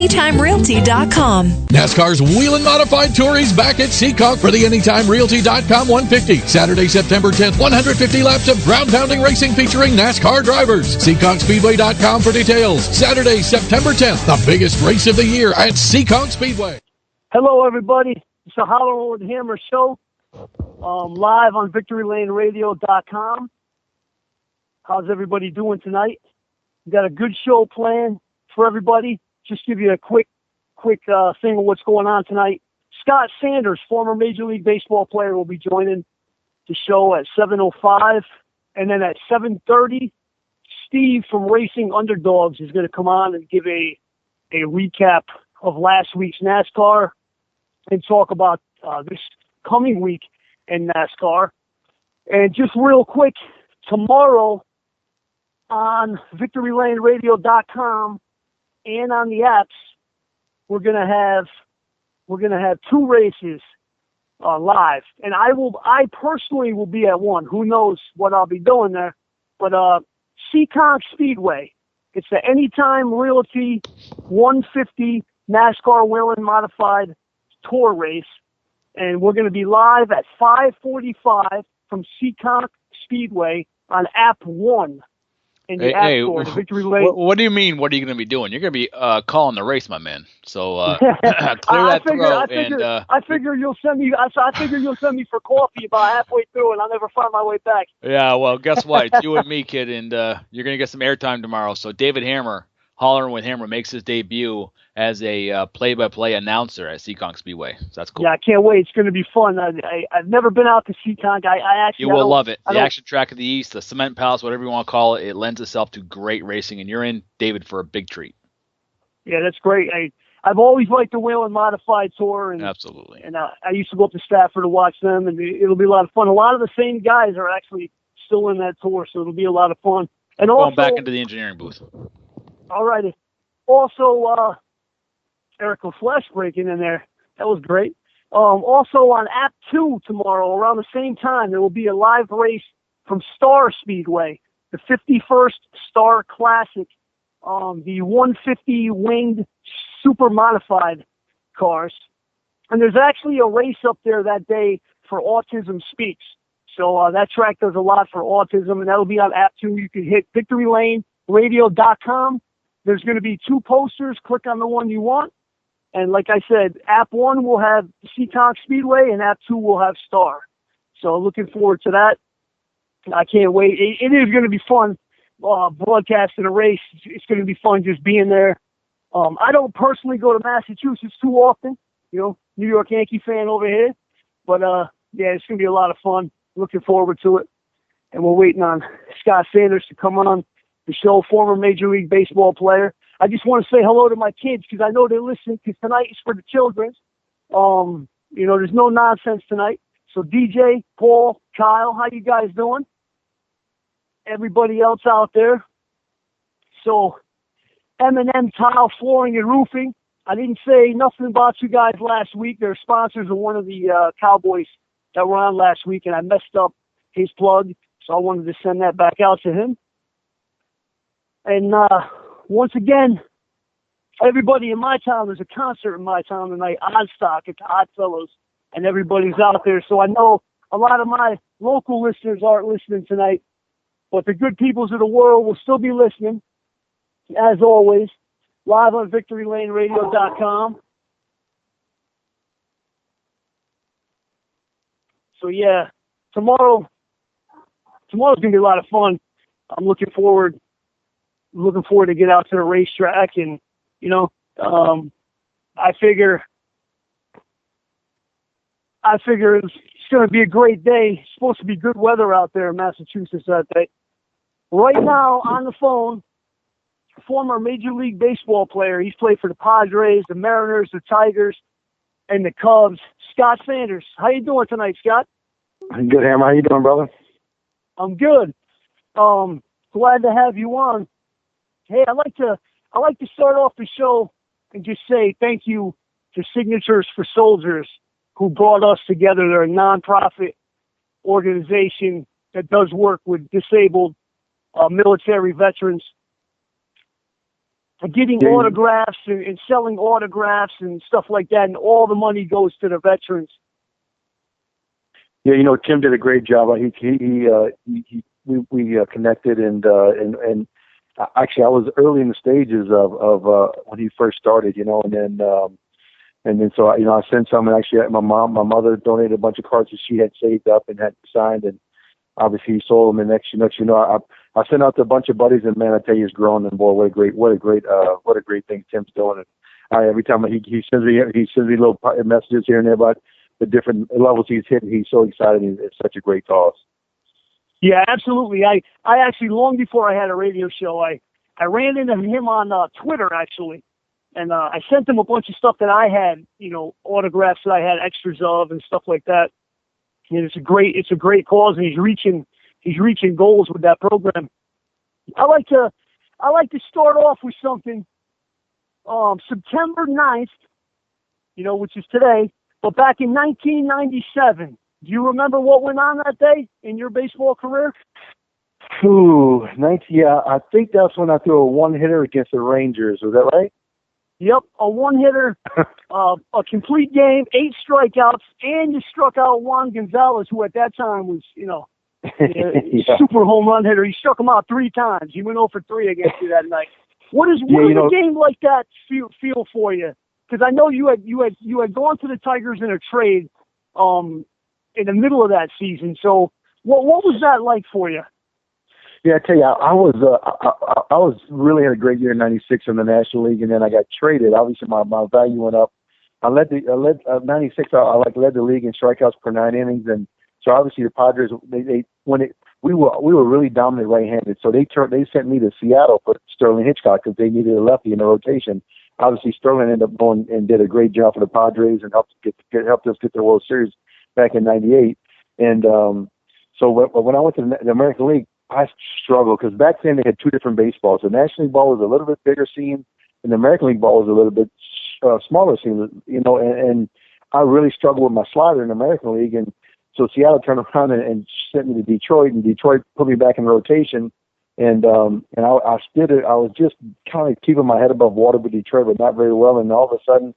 AnytimeRealty.com. NASCAR's Whelen Modified Tour is back at Seekonk for the AnytimeRealty.com 150. Saturday, September 10th, 150 laps of ground-pounding racing featuring NASCAR drivers. SeekonkSpeedway.com for details. Saturday, September 10th, the biggest race of the year at Seekonk Speedway. Hello, everybody. It's the Hollering with Hammer show, live on VictoryLaneRadio.com. How's everybody doing tonight? We got a good show planned for everybody. Just give you a quick thing of what's going on tonight. Scott Sanders, former Major League Baseball player, will be joining the show at 7:05. And then at 7:30, Steve from Racingunderdogs is going to come on and give a recap of last week's NASCAR and talk about this coming week in NASCAR. And just real quick, tomorrow on VictoryLaneRadio.com and on the apps, we're gonna have two races live, and I personally will be at one. Who knows what I'll be doing there? But Seekonk Speedway, it's the Anytime Realty 150 NASCAR Whelen Modified Tour race, and we're gonna be live at 5:45 from Seekonk Speedway on App 1. Hey, what do you mean? What are you going to be doing? You're going to be calling the race, my man. So clear that throat. I figure you'll send me. I figure you'll send me for coffee about halfway through, and I'll never find my way back. Yeah, well, guess what? It's you and me, kid, and you're going to get some airtime tomorrow. So David Hammer, Hollering with Hammer, makes his debut as a play-by-play announcer at Seekonk Speedway. So that's cool. Yeah, I can't wait. It's going to be fun. I've never been out to Seekonk. You will love it. The Action Track of the East, the Cement Palace, whatever you want to call it, it lends itself to great racing, and you're in, David, for a big treat. Yeah, that's great. I've always liked the Whelen Modified Tour. And, absolutely. And I used to go up to Stafford to watch them, and it'll be a lot of fun. A lot of the same guys are actually still in that tour, so it'll be a lot of fun. And going also, back into the engineering booth. All righty. Also, Erica Flesh breaking in there. That was great. Also on App 2 tomorrow, around the same time, there will be a live race from Star Speedway, the 51st Star Classic, the 150 winged super modified cars. And there's actually a race up there that day for Autism Speaks. So that track does a lot for autism, and that'll be on App 2. You can hit VictoryLaneRadio.com. There's going to be two posters. Click on the one you want. And like I said, App 1 will have Seekonk Speedway, and App 2 will have Star. So looking forward to that. I can't wait. It is going to be fun broadcasting a race. It's going to be fun just being there. I don't personally go to Massachusetts too often. You know, New York Yankee fan over here. But, yeah, it's going to be a lot of fun. Looking forward to it. And we're waiting on Scott Sanders to come on the show, former Major League Baseball player. I just want to say hello to my kids because I know they're listening because tonight is for the children. You know, there's no nonsense tonight. So DJ, Paul, Kyle, how you guys doing? Everybody else out there. So M&M Tile Flooring and Roofing. I didn't say nothing about you guys last week. They're sponsors of one of the Cowboys that were on last week, and I messed up his plug, so I wanted to send that back out to him. And once again, everybody in my town, there's a concert in my town tonight, Oddstock at the Oddfellows, and everybody's out there. So I know a lot of my local listeners aren't listening tonight, but the good peoples of the world will still be listening, as always, live on VictoryLaneRadio.com. So yeah, tomorrow's gonna be a lot of fun. I'm looking forward to get out to the racetrack, and you know, I figure it's gonna be a great day. It's supposed to be good weather out there in Massachusetts that day. Right now on the phone, former Major League Baseball player. He's played for the Padres, the Mariners, the Tigers, and the Cubs. Scott Sanders. How you doing tonight, Scott? I'm good, Hammer. How you doing, brother? I'm good. Glad to have you on. Hey, I like to start off the show and just say thank you to Signatures for Soldiers, who brought us together. They're a nonprofit organization that does work with disabled military veterans. getting autographs and selling autographs and stuff like that, and all the money goes to the veterans. Yeah, Tim did a great job. We connected, and actually I was early in the stages of when he first started, and then so I sent some, and actually my mother donated a bunch of cards that she had saved up and had signed, and obviously he sold them. And next I sent out to a bunch of buddies, and man, I tell you, it's grown. And boy, what a great thing Tim's doing. And every time he sends me little messages here and there about the different levels he's hitting, he's so excited. It's such a great cause. Yeah, absolutely. I actually, long before I had a radio show, I ran into him on Twitter actually, and I sent him a bunch of stuff that I had, autographs that I had extras of and stuff like that. And it's a great cause, and he's reaching goals with that program. I like to start off with something. September 9th, which is today, but back in 1997, do you remember what went on that day in your baseball career? Yeah, I think that's when I threw a one-hitter against the Rangers. Was that right? Yep, a one-hitter, a complete game, 8 strikeouts, and you struck out Juan Gonzalez, who at that time was, super home run hitter. He struck him out 3 times. He went 0 for 3 against you that night. What does a game like that feel for you? Because I know you had gone to the Tigers in a trade in the middle of that season. So what was that like for you? Yeah, I tell you, I was really had a great year in '96 in the National League, and then I got traded. Obviously, my value went up. I led '96. I led the league in strikeouts per 9 innings, and so obviously the Padres we were really dominant right-handed. So they sent me to Seattle for Sterling Hitchcock because they needed a lefty in the rotation. Obviously, Sterling ended up going and did a great job for the Padres and helped us get the World Series back in '98. And so when I went to the American League, I struggled because back then they had 2 different baseballs. The National League ball was a little bit bigger seam, and the American League ball was a little bit smaller seam. And I really struggled with my slider in the American League. And so Seattle turned around and sent me to Detroit, and Detroit put me back in rotation. And I was just kind of keeping my head above water with Detroit, but not very well. And all of a sudden,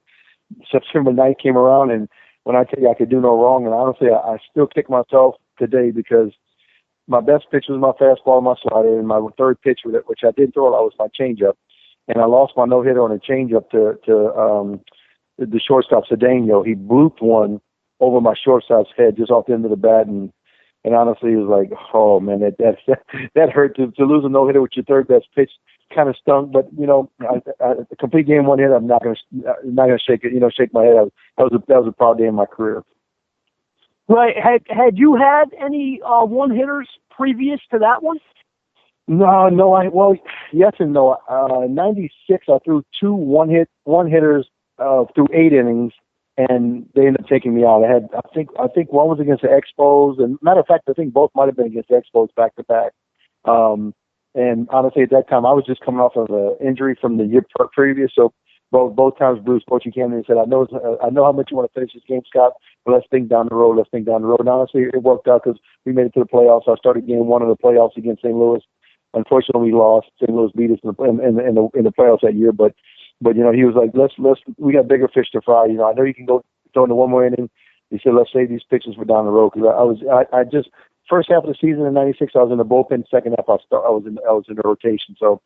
September 9th came around, and when I tell you I could do no wrong, and honestly, I still kick myself today because my best pitch was my fastball and my slider, and my third pitch, which I did throw, was my changeup. And I lost my no-hitter on a changeup to the shortstop, Cedeno. He blooped one over my shortstop's head just off the end of the bat, and honestly, it was like, oh man, that hurt to lose a no-hitter with your third best pitch. Kind of stunk, but a complete game, 1 hit. I'm not gonna shake it. Shake my head. That was a proud day in my career. Right. Had you had any one-hitters previous to that one? No. Yes and no. 96, I threw 2 one-hitters through 8 innings, and they ended up taking me out. I think one was against the Expos, and matter of fact, I think both might have been against the Expos back to back. And honestly, at that time, I was just coming off of an injury from the year previous, so both times Bruce Bochy came in and said, I know how much you want to finish this game, Scott, but let's think down the road. And honestly, it worked out because we made it to the playoffs. I started game 1 of the playoffs against St. Louis. Unfortunately, we lost. St. Louis beat us in the playoffs that year, but he was like, let's we got bigger fish to fry. I know you can go throw into one more inning. He said, let's save these pitches for down the road, because I just first half of the season in '96 I was in the bullpen. Second half I was in the rotation. So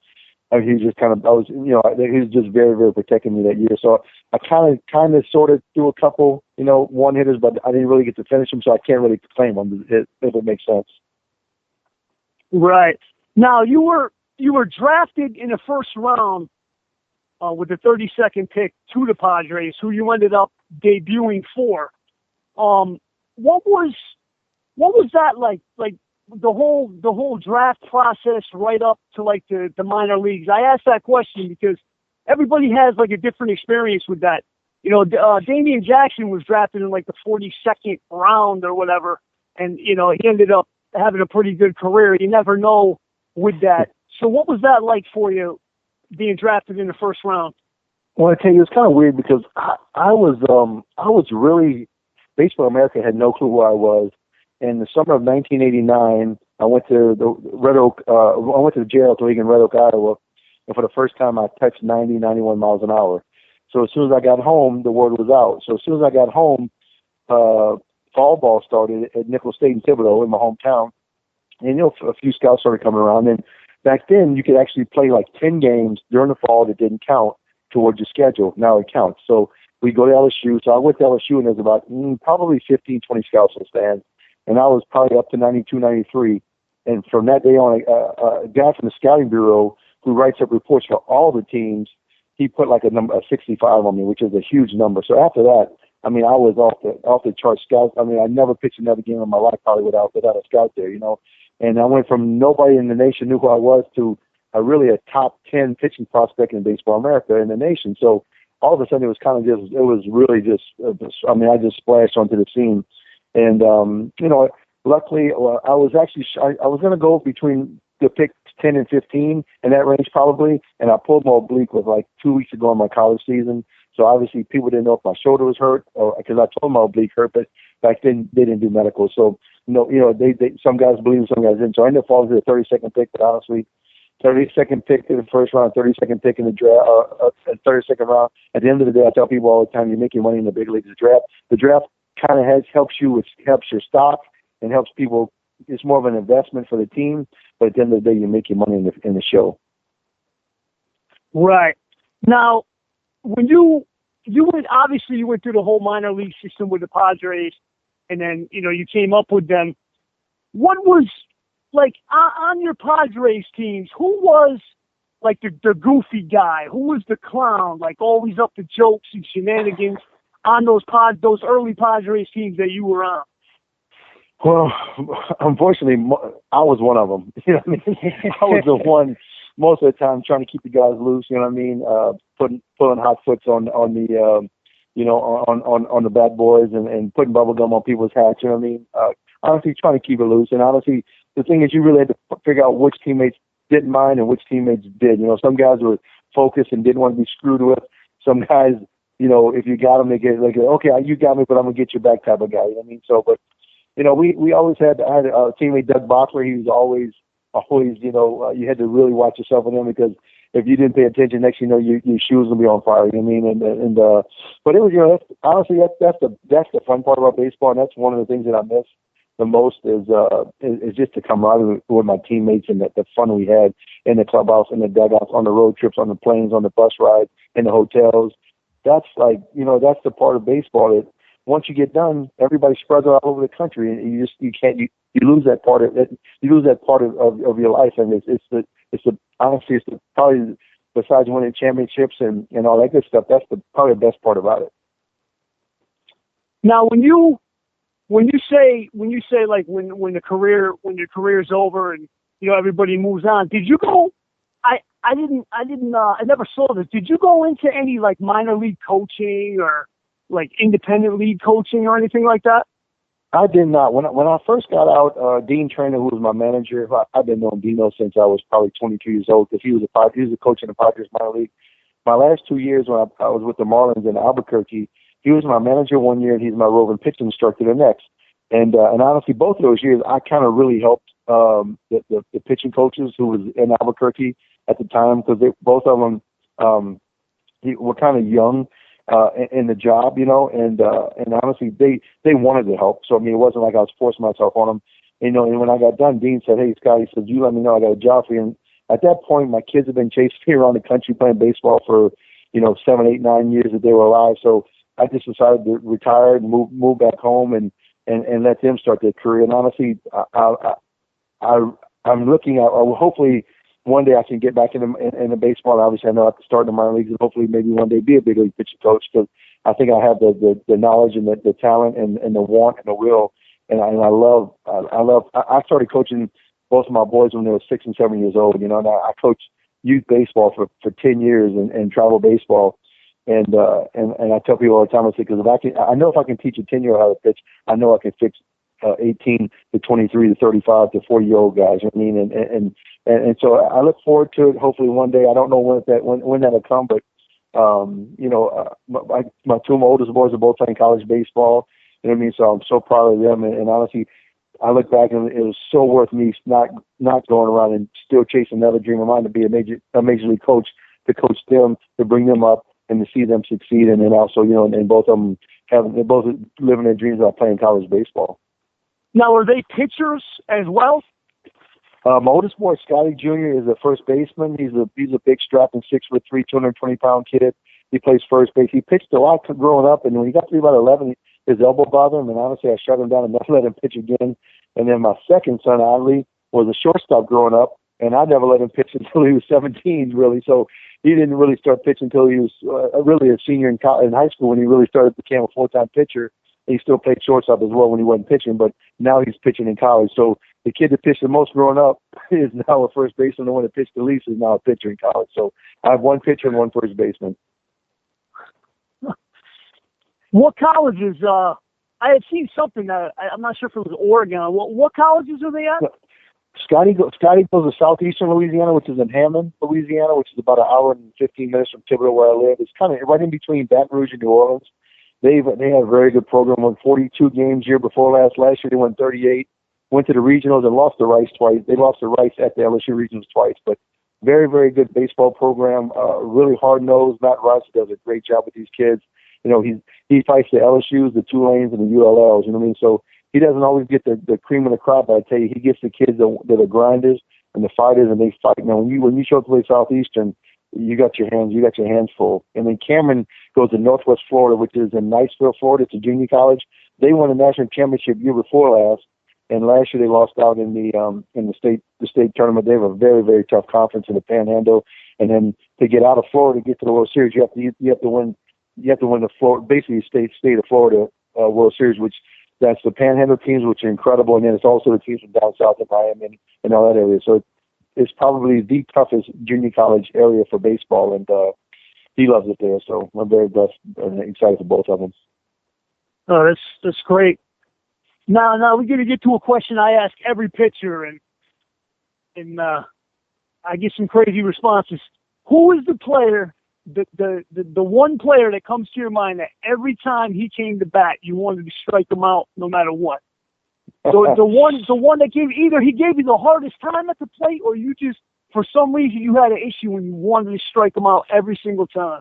he was just he was just very, very protecting me that year. So I kind of sort of threw a couple one hitters, but I didn't really get to finish them, so I can't really claim them if it makes sense. Right. Now you were drafted in the first round with the 32nd pick to the Padres, who you ended up debuting for. What was that like? Like the whole draft process right up to like the minor leagues? I asked that question because everybody has like a different experience with that. Damian Jackson was drafted in like the 42nd round or whatever, and he ended up having a pretty good career. You never know with that. So what was that like for you, being drafted in the first round? Well, I tell you, it's kind of weird because I was really, Baseball America had no clue who I was. In the summer of 1989, I went to the Red Oak. I went to the JL League in Red Oak, Iowa, and for the first time I touched 90, 91 miles an hour. So as soon as I got home, the word was out. So as soon as I got home, fall ball started at Nicholls State in Thibodaux in my hometown. And, a few scouts started coming around. And back then, you could actually play like 10 games during the fall that didn't count towards your schedule. Now it counts. So we go to LSU. So I went to LSU, and there's about probably 15, 20 scouts in the stands. And I was probably up to 92, 93. And from that day on, a guy from the scouting bureau who writes up reports for all the teams, he put like a 65 on me, which is a huge number. So after that, I mean, I was off the chart scout. I mean, I never pitched another game in my life probably without a scout there, And I went from nobody in the nation knew who I was to really a top 10 pitching prospect in Baseball America in the nation. So all of a sudden it was I just splashed onto the scene. And, luckily I was going to go between the pick 10 and 15 in that range probably. And I pulled my oblique with like 2 weeks ago in my college season. So obviously people didn't know if my shoulder was hurt or because I told them my oblique hurt, but back then they didn't do medical. So, they some guys believe and some guys didn't. So I ended up falling to the 32nd pick, but honestly, 32nd pick in the first round, 32nd pick in the draft, 32nd round. At the end of the day, I tell people all the time, you're making money in the big leagues. The draft kind of helps your stock and helps people. It's more of an investment for the team, but at the end of the day, you're making money in the show. Right. Now, when you went through the whole minor league system with the Padres, and then, you came up with them. What was, like, on your Padres teams, who was, like, the goofy guy? Who was the clown, like, always up to jokes and shenanigans on those early Padres teams that you were on? Well, unfortunately, I was one of them. You know what I mean? I was the one most of the time trying to keep the guys loose. You know what I mean? Pulling hot foots on the on the bad boys and putting bubble gum on people's hats. You know what I mean? Honestly, trying to keep it loose. And honestly, the thing is, you really had to figure out which teammates didn't mind and which teammates did. Some guys were focused and didn't want to be screwed with. Some guys, if you got them, they get like, okay, you got me, but I'm gonna get you back type of guy. You know what I mean? So, but we always had a teammate, Doug Boxler. He was always, you had to really watch yourself with him because if you didn't pay attention, next your shoes will be on fire. You know what I mean? But it was, honestly, that's the fun part about baseball, and that's one of the things that I miss the most is just the camaraderie with my teammates and the fun we had in the clubhouse, in the dugouts, on the road trips, on the planes, on the bus rides, in the hotels. That's like, that's the part of baseball that once you get done, everybody spreads out all over the country, and you lose that part of it. You lose that part of your life, and honestly, probably besides winning championships and all that good stuff, that's probably the best part about it. Now, when you say like when your career is over and everybody moves on, did you go? I never saw this. Did you go into any like minor league coaching or like independent league coaching or anything like that? I did not. When I first got out, Dean Trainer, who was my manager, I've been knowing Dino since I was probably 22 years old because he was a coach in the Padres minor league. My last 2 years when I was with the Marlins in Albuquerque, he was my manager one year and he's my roving pitching instructor the next. And honestly, both of those years, I kind of really helped the pitching coaches who was in Albuquerque at the time because both of them were kind of young in the job, and honestly, they wanted to help. So I mean, it wasn't like I was forcing myself on them. And when I got done, Dean said, "Hey, Scott," he said, "You let me know I got a job for you." And at that point, my kids had been chasing me around the country playing baseball for 7, 8, 9 years that they were alive. So I just decided to retire and move back home and let them start their career. And honestly, I'm looking at hopefully one day I can get back in the baseball. Obviously, I know I have to start in the minor leagues and hopefully maybe one day be a big league pitching coach because I think I have the knowledge and the talent and the want and the will. And I started coaching both of my boys when they were 6 and 7 years old. And I coached youth baseball for 10 years and travel baseball. And I tell people all the time, I say, because I know if I can teach a 10-year-old how to pitch, I know I can fix 18 to 23 to 35 to 40-year-old guys. You know what I mean? And so I look forward to it. Hopefully one day, I don't know when that'll come, but my two of my oldest boys are both playing college baseball. You know what I mean? So I'm so proud of them. And honestly, I look back and it was so worth me not going around and still chasing another dream of mine to be a major league coach, to coach them, to bring them up, and to see them succeed, and then also, and both of them they're both living their dreams about playing college baseball. Now, are they pitchers as well? My oldest boy, Scotty Jr., is a first baseman. He's a big, strapping 6'3", 220-pound kid. He plays first base. He pitched a lot growing up, and when he got to be about 11, his elbow bothered him, and honestly, I shut him down and never let him pitch again. And then my second son, Adley, was a shortstop growing up, and I never let him pitch until he was 17, really. So he didn't really start pitching until he was really a senior in high school, when he really became a full-time pitcher. He still played shortstop as well when he wasn't pitching, but now he's pitching in college. So the kid that pitched the most growing up is now a first baseman. The one that pitched the least is now a pitcher in college. So I have one pitcher and one first baseman. What colleges? I had seen something that I'm not sure if it was Oregon. What colleges are they at? Scotty goes to southeastern Louisiana, which is in Hammond, Louisiana, which is about an hour and 15 minutes from Thibodaux, where I live. It's kind of right in between Baton Rouge and New Orleans. They have a very good program. Won 42 games year before last. Last year they won 38. Went to the regionals and lost to Rice twice. They lost to Rice at the LSU regionals twice. But very, very good baseball program. Really hard nosed. Matt Rice does a great job with these kids. He fights the LSUs, the Tulanes, and the ULLs. You know what I mean? So he doesn't always get the cream of the crop. But I tell you, he gets the kids that are grinders and the fighters, and they fight. Now, when you show up to play Southeastern, you got your hands full. And then Cameron goes to Northwest Florida, which is in Niceville, Florida. It's a junior college. They won a national championship year before last, and last year they lost out in the state tournament. They have a very, very tough conference in the Panhandle. And then to get out of Florida, to get to the World Series, you have to win the Florida, basically state of Florida World Series, which that's the Panhandle teams, which are incredible, and then it's also the teams from down south in Miami and all that area. So it's probably the toughest junior college area for baseball, and he loves it there. So I'm very blessed and excited for both of them. Oh, that's great. Now we're going to get to a question I ask every pitcher, and I get some crazy responses. Who is the player, the one player that comes to your mind that every time he came to bat, you wanted to strike him out no matter what? So the one that gave you the hardest time at the plate, or you just, for some reason, you had an issue and you wanted to strike him out every single time?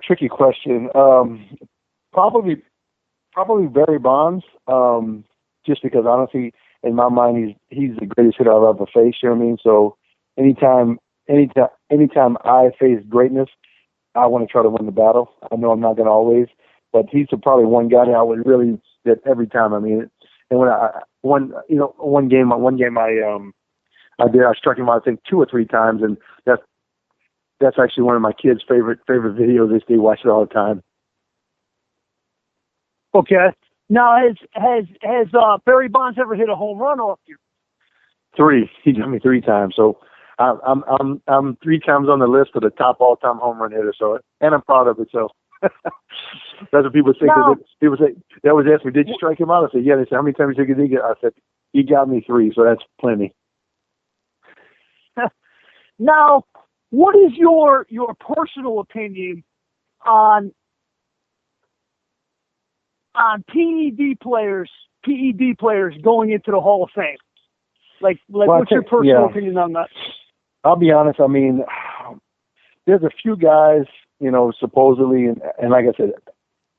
Tricky question. Probably Barry Bonds. Just because honestly, in my mind, he's the greatest hitter I've ever faced. You know what I mean? So anytime I face greatness, I want to try to win the battle. I know I'm not going to always, but he's probably one guy that I would really that every time. I mean, and when one game I struck him out I think 2 or 3 times, and that's actually one of my kids' favorite videos. They watch it all the time. Okay. Now, has Barry Bonds ever hit a home run off you? 3. He got me 3 times. So I'm 3 times on the list of the top all-time home run hitter. So, and I'm proud of it. So that's what people say. Now, People say, they always ask me, "Did you strike him out?" I said, "Yeah." They said, "How many times did you get?" I said, "He got me 3, so that's plenty." Now, what is your personal opinion on PED players going into the Hall of Fame? Like what's your personal opinion on that? I'll be honest. I mean, there's a few guys, supposedly, and like I said,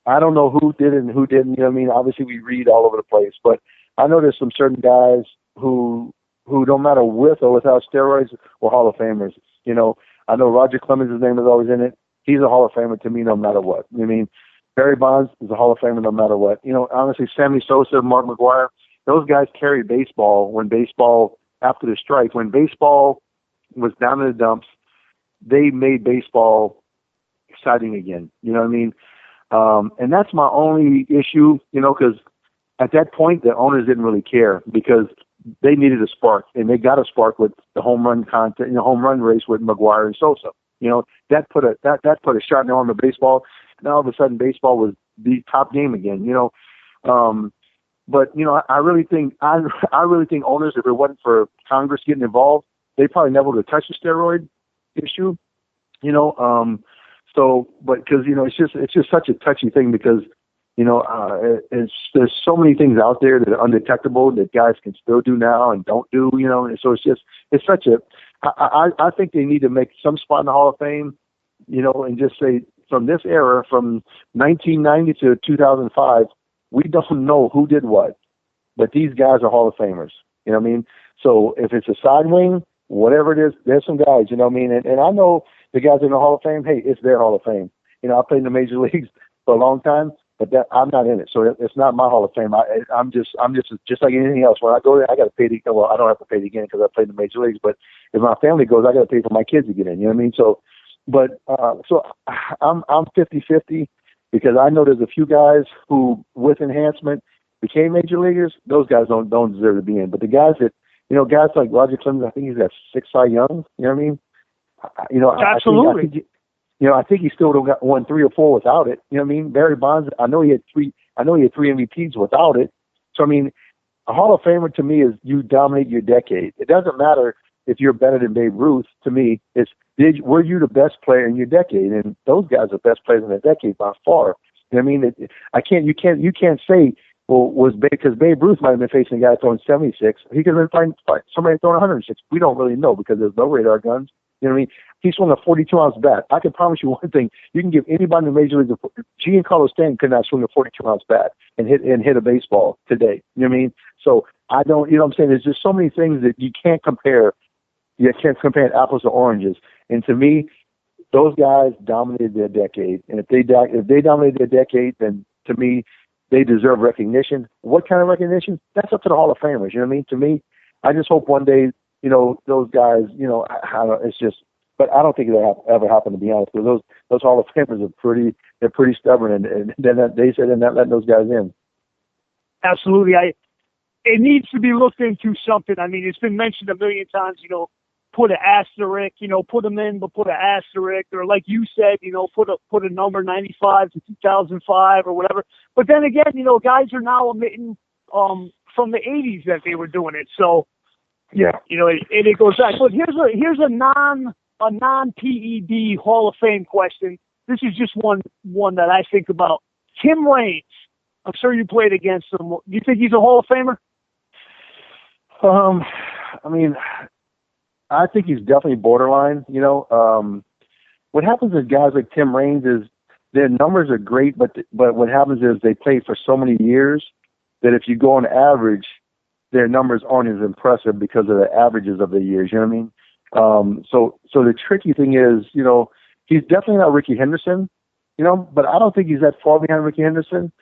I don't know who did it and who didn't. You know what I mean? Obviously, we read all over the place, but I know there's some certain guys who don't matter with or without steroids were Hall of Famers. I know Roger Clemens, his name is always in it. He's a Hall of Famer to me no matter what. I mean, Barry Bonds is a Hall of Famer no matter what. Honestly, Sammy Sosa, Mark McGwire, those guys carried baseball after the strike. When baseball was down in the dumps, they made baseball exciting again. You know what I mean? And that's my only issue, because at that point, the owners didn't really care because they needed a spark, and they got a spark with the home run contest, home run race with McGwire and Sosa. That put a shot in the arm of baseball. Now all of a sudden, baseball was the top game again. But I really think owners, if it wasn't for Congress getting involved, they probably never would have touched the steroid issue. So, but because it's just such a touchy thing because there's so many things out there that are undetectable that guys can still do now and don't do, and so it's such a, I think they need to make some spot in the Hall of Fame, and just say from this era, from 1990 to 2005, we don't know who did what, but these guys are Hall of Famers. You know what I mean? So if it's a side wing, whatever it is, there's some guys, you know what I mean? And I know the guys in the Hall of Fame, hey, it's their Hall of Fame. I played in the major leagues for a long time, but I'm not in it. So it's not my Hall of Fame. I'm just like anything else. When I go there, I got to pay to, well, I don't have to pay to get in because I played in the major leagues, but if my family goes, I got to pay for my kids to get in, you know what I mean? So, so I'm 50-50 because I know there's a few guys who, with enhancement, became major leaguers. Those guys don't deserve to be in. But the guys that, guys like Roger Clemens, I think he's got 6 Cy Young. You know what I mean? Absolutely. I think he still would have got won 3 or 4 without it. You know what I mean? Barry Bonds, I know he had 3 MVPs without it. So I mean, a Hall of Famer to me is you dominate your decade. It doesn't matter if you're better than Babe Ruth. To me, it's were you the best player in your decade? And those guys are the best players in their decade by far. You know what I mean? You can't say, well, because Babe Ruth might have been facing a guy throwing 76. He could have been fighting somebody throwing 106. We don't really know because there's no radar guns. You know what I mean? He swung a 42-ounce bat. I can promise you one thing: you can give anybody in the major leagues. Giancarlo Stanton could not swing a 42-ounce bat and hit a baseball today. You know what I mean? So I don't. You know what I'm saying? There's just so many things that you can't compare. You can't compare apples to oranges. And to me, those guys dominated their decade. And if they dominated their decade, then to me, they deserve recognition. What kind of recognition? That's up to the Hall of Famers. You know what I mean? To me, I just hope one day, those guys, it's just, but I don't think it'll ever happen, to be honest. Because those Hall of Famers are they're pretty stubborn, and they said they're not letting those guys in. Absolutely. It needs to be looked into something. I mean, it's been mentioned a million times, put an asterisk, put them in, but put an asterisk, or like you said, put a number 95 to 2005 or whatever. But then again, guys are now omitting from the 80s that they were doing it. So, yeah, it goes back. But here's a non-PED Hall of Fame question. This is just one that I think about. Tim Raines. I'm sure you played against him. Do you think he's a Hall of Famer? I mean, I think he's definitely borderline. What happens with guys like Tim Raines is their numbers are great, but what happens is they play for so many years that if you go on average, their numbers aren't as impressive because of the averages of the years. You know what I mean? So the tricky thing is, he's definitely not Ricky Henderson, but I don't think he's that far behind Ricky Henderson.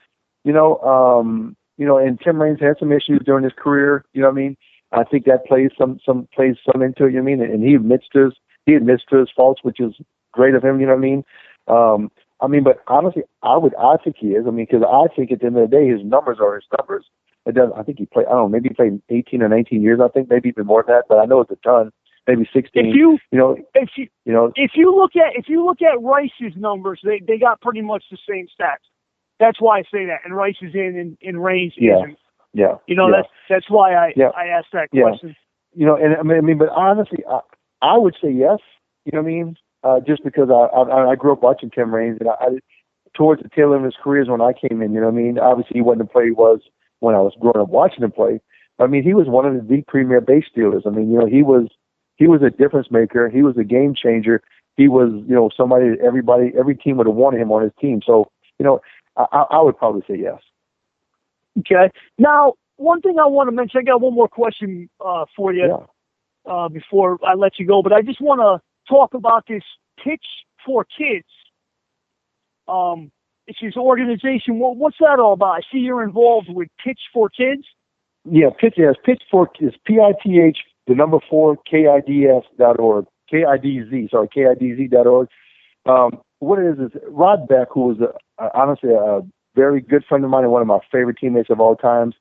And Tim Raines had some issues during his career. You know what I mean? I think that plays some into it. You know what I mean? And he admits to his faults, which is great of him. You know what I mean? But honestly, I think he is. I mean, because I think at the end of the day, his numbers are his numbers. It doesn't. I think he played. I don't know. Maybe he played 18 or 19 years. I think maybe even more than that. But I know it's a ton. Maybe 16. If you look at Rice's numbers, they got pretty much the same stats. That's why I say that. And Rice is in Raines isn't. Yeah. That's why I asked that question. And I mean, but honestly, I would say yes. You know what I mean? Just because I grew up watching Tim Raines, and I towards the tail end of his career is when I came in. You know what I mean? Obviously, he wasn't the player he was when I was growing up watching him play. I mean, he was one of the premier base stealers. I mean, he was a difference maker. He was a game changer. He was, somebody that every team would have wanted him on his team. So, I would probably say yes. Okay. Now, one thing I want to mention, I got one more question for you before I let you go, but I just want to talk about this Pitch for Kids. It's his organization. What's that all about? I see you're involved with Pitch for Kids. Yeah, Pitch for Kids, PITH, the number 4, KIDS.org, KIDZ.org. What it is Rod Beck, who was honestly a very good friend of mine and one of my favorite teammates of all times.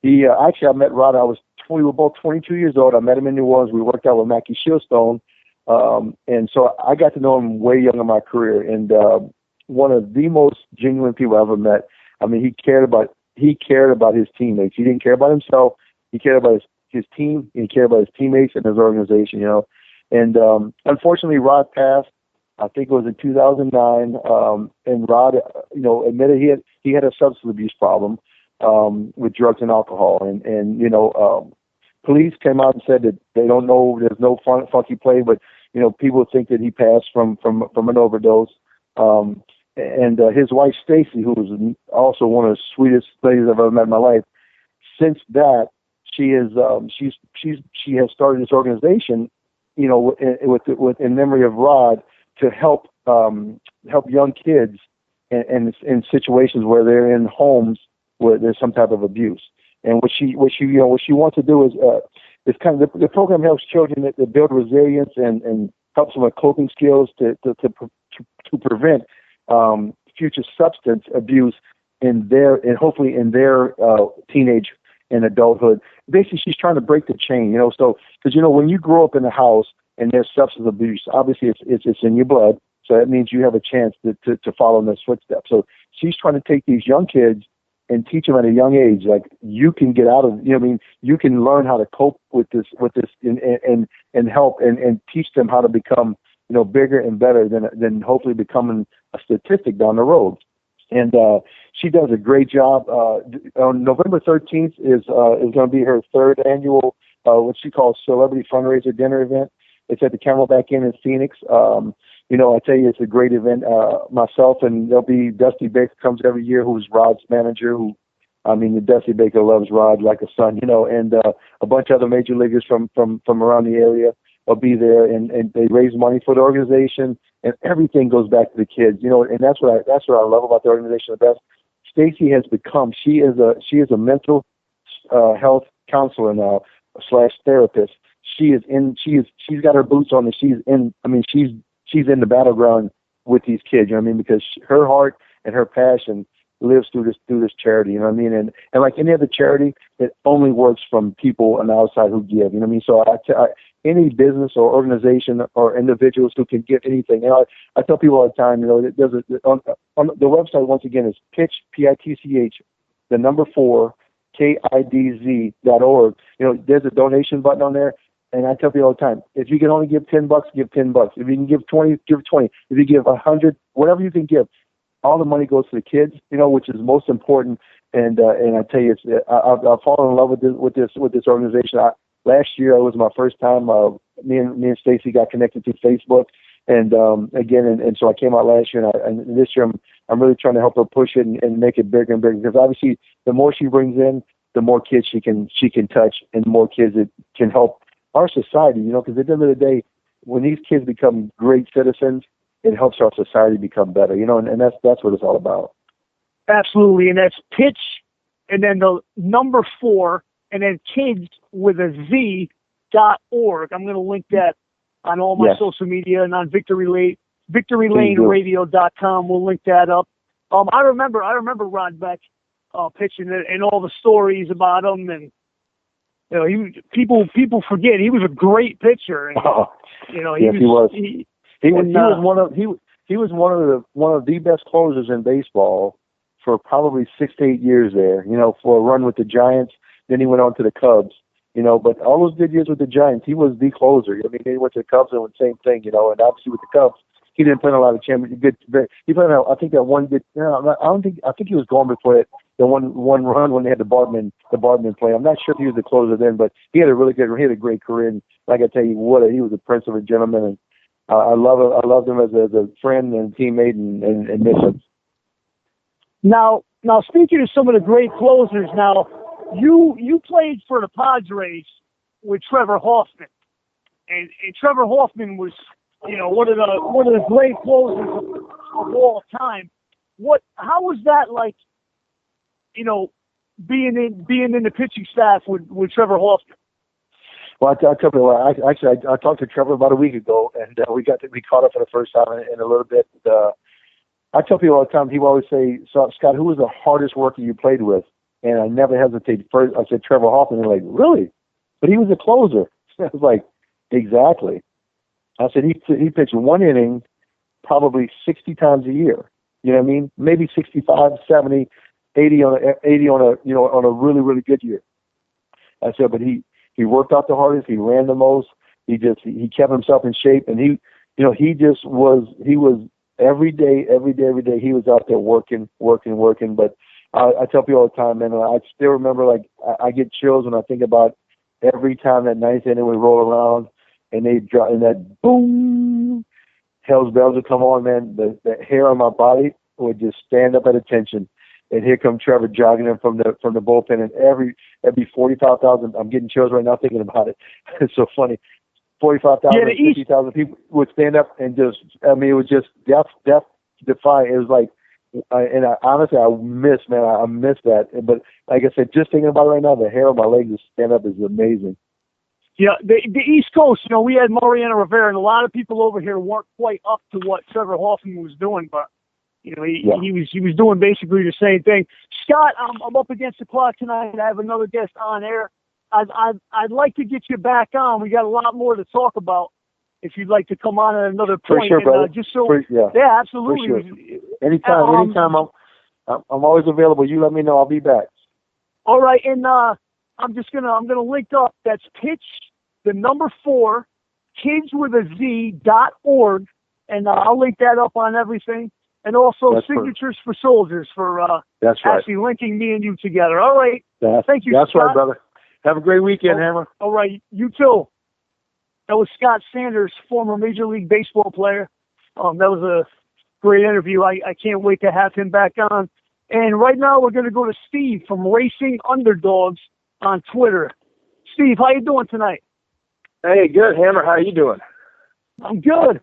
He actually, I met Rod. We were both 22 years old. I met him in New Orleans. We worked out with Mackie Shieldstone, and so I got to know him way young in my career. And one of the most genuine people I ever met. I mean, he cared about his teammates. He didn't care about himself. He cared about his team. He cared about his teammates and his organization. And unfortunately, Rod passed. I think it was in 2009, and Rod, admitted he had a substance abuse problem with drugs and alcohol, and police came out and said that they don't know, there's no funky play, but people think that he passed from an overdose. And his wife Stacy, who was also one of the sweetest ladies I've ever met in my life, since that she has started this organization, in memory of Rod, to help young kids in situations where they're in homes where there's some type of abuse. And what she wants to do is kind of the program helps children to build resilience and helps them with coping skills to prevent future substance abuse hopefully in their teenage and adulthood. Basically, she's trying to break the chain, so because when you grow up in a house and there's substance abuse, obviously it's in your blood, so that means you have a chance to follow in those footsteps. So she's trying to take these young kids and teach them at a young age, like, you can get out of, you can learn how to cope with this and help and teach them how to become, bigger and better than hopefully becoming a statistic down the road. And she does a great job. On November 13th is going to be her third annual, what she calls Celebrity Fundraiser Dinner event. It's at the Camelback Inn in Phoenix. I tell you, it's a great event. Myself and there'll be Dusty Baker comes every year, who's Rod's manager. Dusty Baker loves Rod like a son, and a bunch of other major leaguers from around the area will be there, and they raise money for the organization, and everything goes back to the kids, and that's what I love about the organization the best. Stacy has become, she is a mental health counselor now / therapist. She's got her boots on, and she's in the battleground with these kids, because her heart and her passion lives through this charity, and like any other charity, it only works from people on the outside who give, so any business or organization or individuals who can give anything, I tell people all the time, on the website, once again, is pitch, PITCH, the number 4, KIDZ.org. There's a donation button on there. And I tell people all the time, if you can only give $10, give $10. If you can give 20, give 20. If you give 100, whatever you can give, all the money goes to the kids, which is most important. And I tell you, I've fallen in love with this organization. Last year, it was my first time. Me and Stacy got connected through Facebook, and so I came out last year, and this year I'm really trying to help her push it and make it bigger and bigger, because obviously the more she brings in, the more kids she can touch, and the more kids it can help our society, because at the end of the day, when these kids become great citizens, it helps our society become better, and that's what it's all about. Absolutely, and that's pitch, and then the number 4, and then kids with a Z.org. I'm going to link that on all my social media and on VictoryLaneRadio.com. We'll link that up. I remember Ron Beck pitching it, and all the stories about him, and people forget he was a great pitcher. And, he was. He was one of the best closers in baseball for probably 6 to 8 years there. For a run with the Giants, then he went on to the Cubs. But all those good years with the Giants, he was the closer. He went to the Cubs and the same thing. And obviously with the Cubs, he didn't play in a lot of championship. He played, I think, that one good. I think he was gone before it. The one run when they had the Bartman play. I'm not sure if he was the closer then, but he had a great career. And like I tell you, he was a prince of a gentleman, and I loved him as a friend and teammate, and miss him. Now speaking of some of the great closers, now you played for the Padres with Trevor Hoffman, and Trevor Hoffman was one of the great closers of all time. How was that like? Being in the pitching staff with Trevor Hoffman. Well, I tell you what, I talked to Trevor about a week ago, and we caught up for the first time in a little bit. I tell people all the time, he will always say, "So, Scott, who was the hardest worker you played with?" And I never hesitate. First, I said Trevor Hoffman. And they're like, "Really?" But he was a closer. I was like, "Exactly." I said he pitched one inning probably 60 times a year. You know what I mean? Maybe 65, 70. 80 on a really, really good year. I said, but he worked out the hardest. He ran the most. He kept himself in shape, and he was every day, he was out there working. But I tell people all the time, man, I still remember, like, I get chills when I think about every time that ninth inning would roll around and they drop, and that boom, hell's bells would come on, man. The hair on my body would just stand up at attention. And here come Trevor jogging in from the bullpen, and every 45,000, I'm getting chills right now thinking about it. It's so funny. 45,000, 50,000 people would stand up and just, I mean, it was just death defying. It was like, honestly, I miss that. But like I said, just thinking about it right now, the hair on my legs to stand up is amazing. Yeah, the East Coast, we had Mariano Rivera, and a lot of people over here weren't quite up to what Trevor Hoffman was doing, but he was doing basically the same thing. Scott, I'm up against the clock tonight. I have another guest on air. I'd like to get you back on. We got a lot more to talk about. If you'd like to come on at another point, for sure, brother. Yeah, absolutely. For sure. Anytime, I'm always available. You let me know. I'll be back. All right, and I'm gonna link up. That's pitch the number 4 kidswithaz.org, and I'll link that up on everything. And also That's Signatures for Soldiers for That's right. actually linking me and you together. All right. Thank you, That's Scott. right, brother. Have a great weekend, Hammer. All right. You too. That was Scott Sanders, former Major League Baseball player. That was a great interview. I can't wait to have him back on. And right now we're going to go to Steve from Racing Underdogs on Twitter. Steve, how you doing tonight? Hey, good, Hammer. How you doing? I'm good.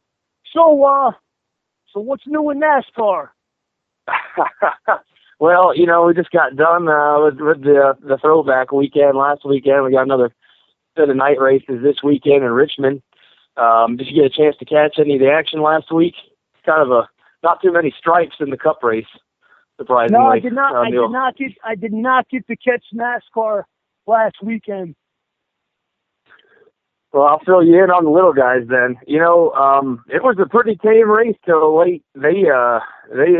So what's new in NASCAR? Well, we just got done with the throwback weekend last weekend. We got another set of night races this weekend in Richmond. Did you get a chance to catch any of the action last week? Kind of not too many stripes in the Cup race, surprisingly. No, I did not. I did not get to catch NASCAR last weekend. Well, I'll fill you in on the little guys then. It was a pretty tame race till late. They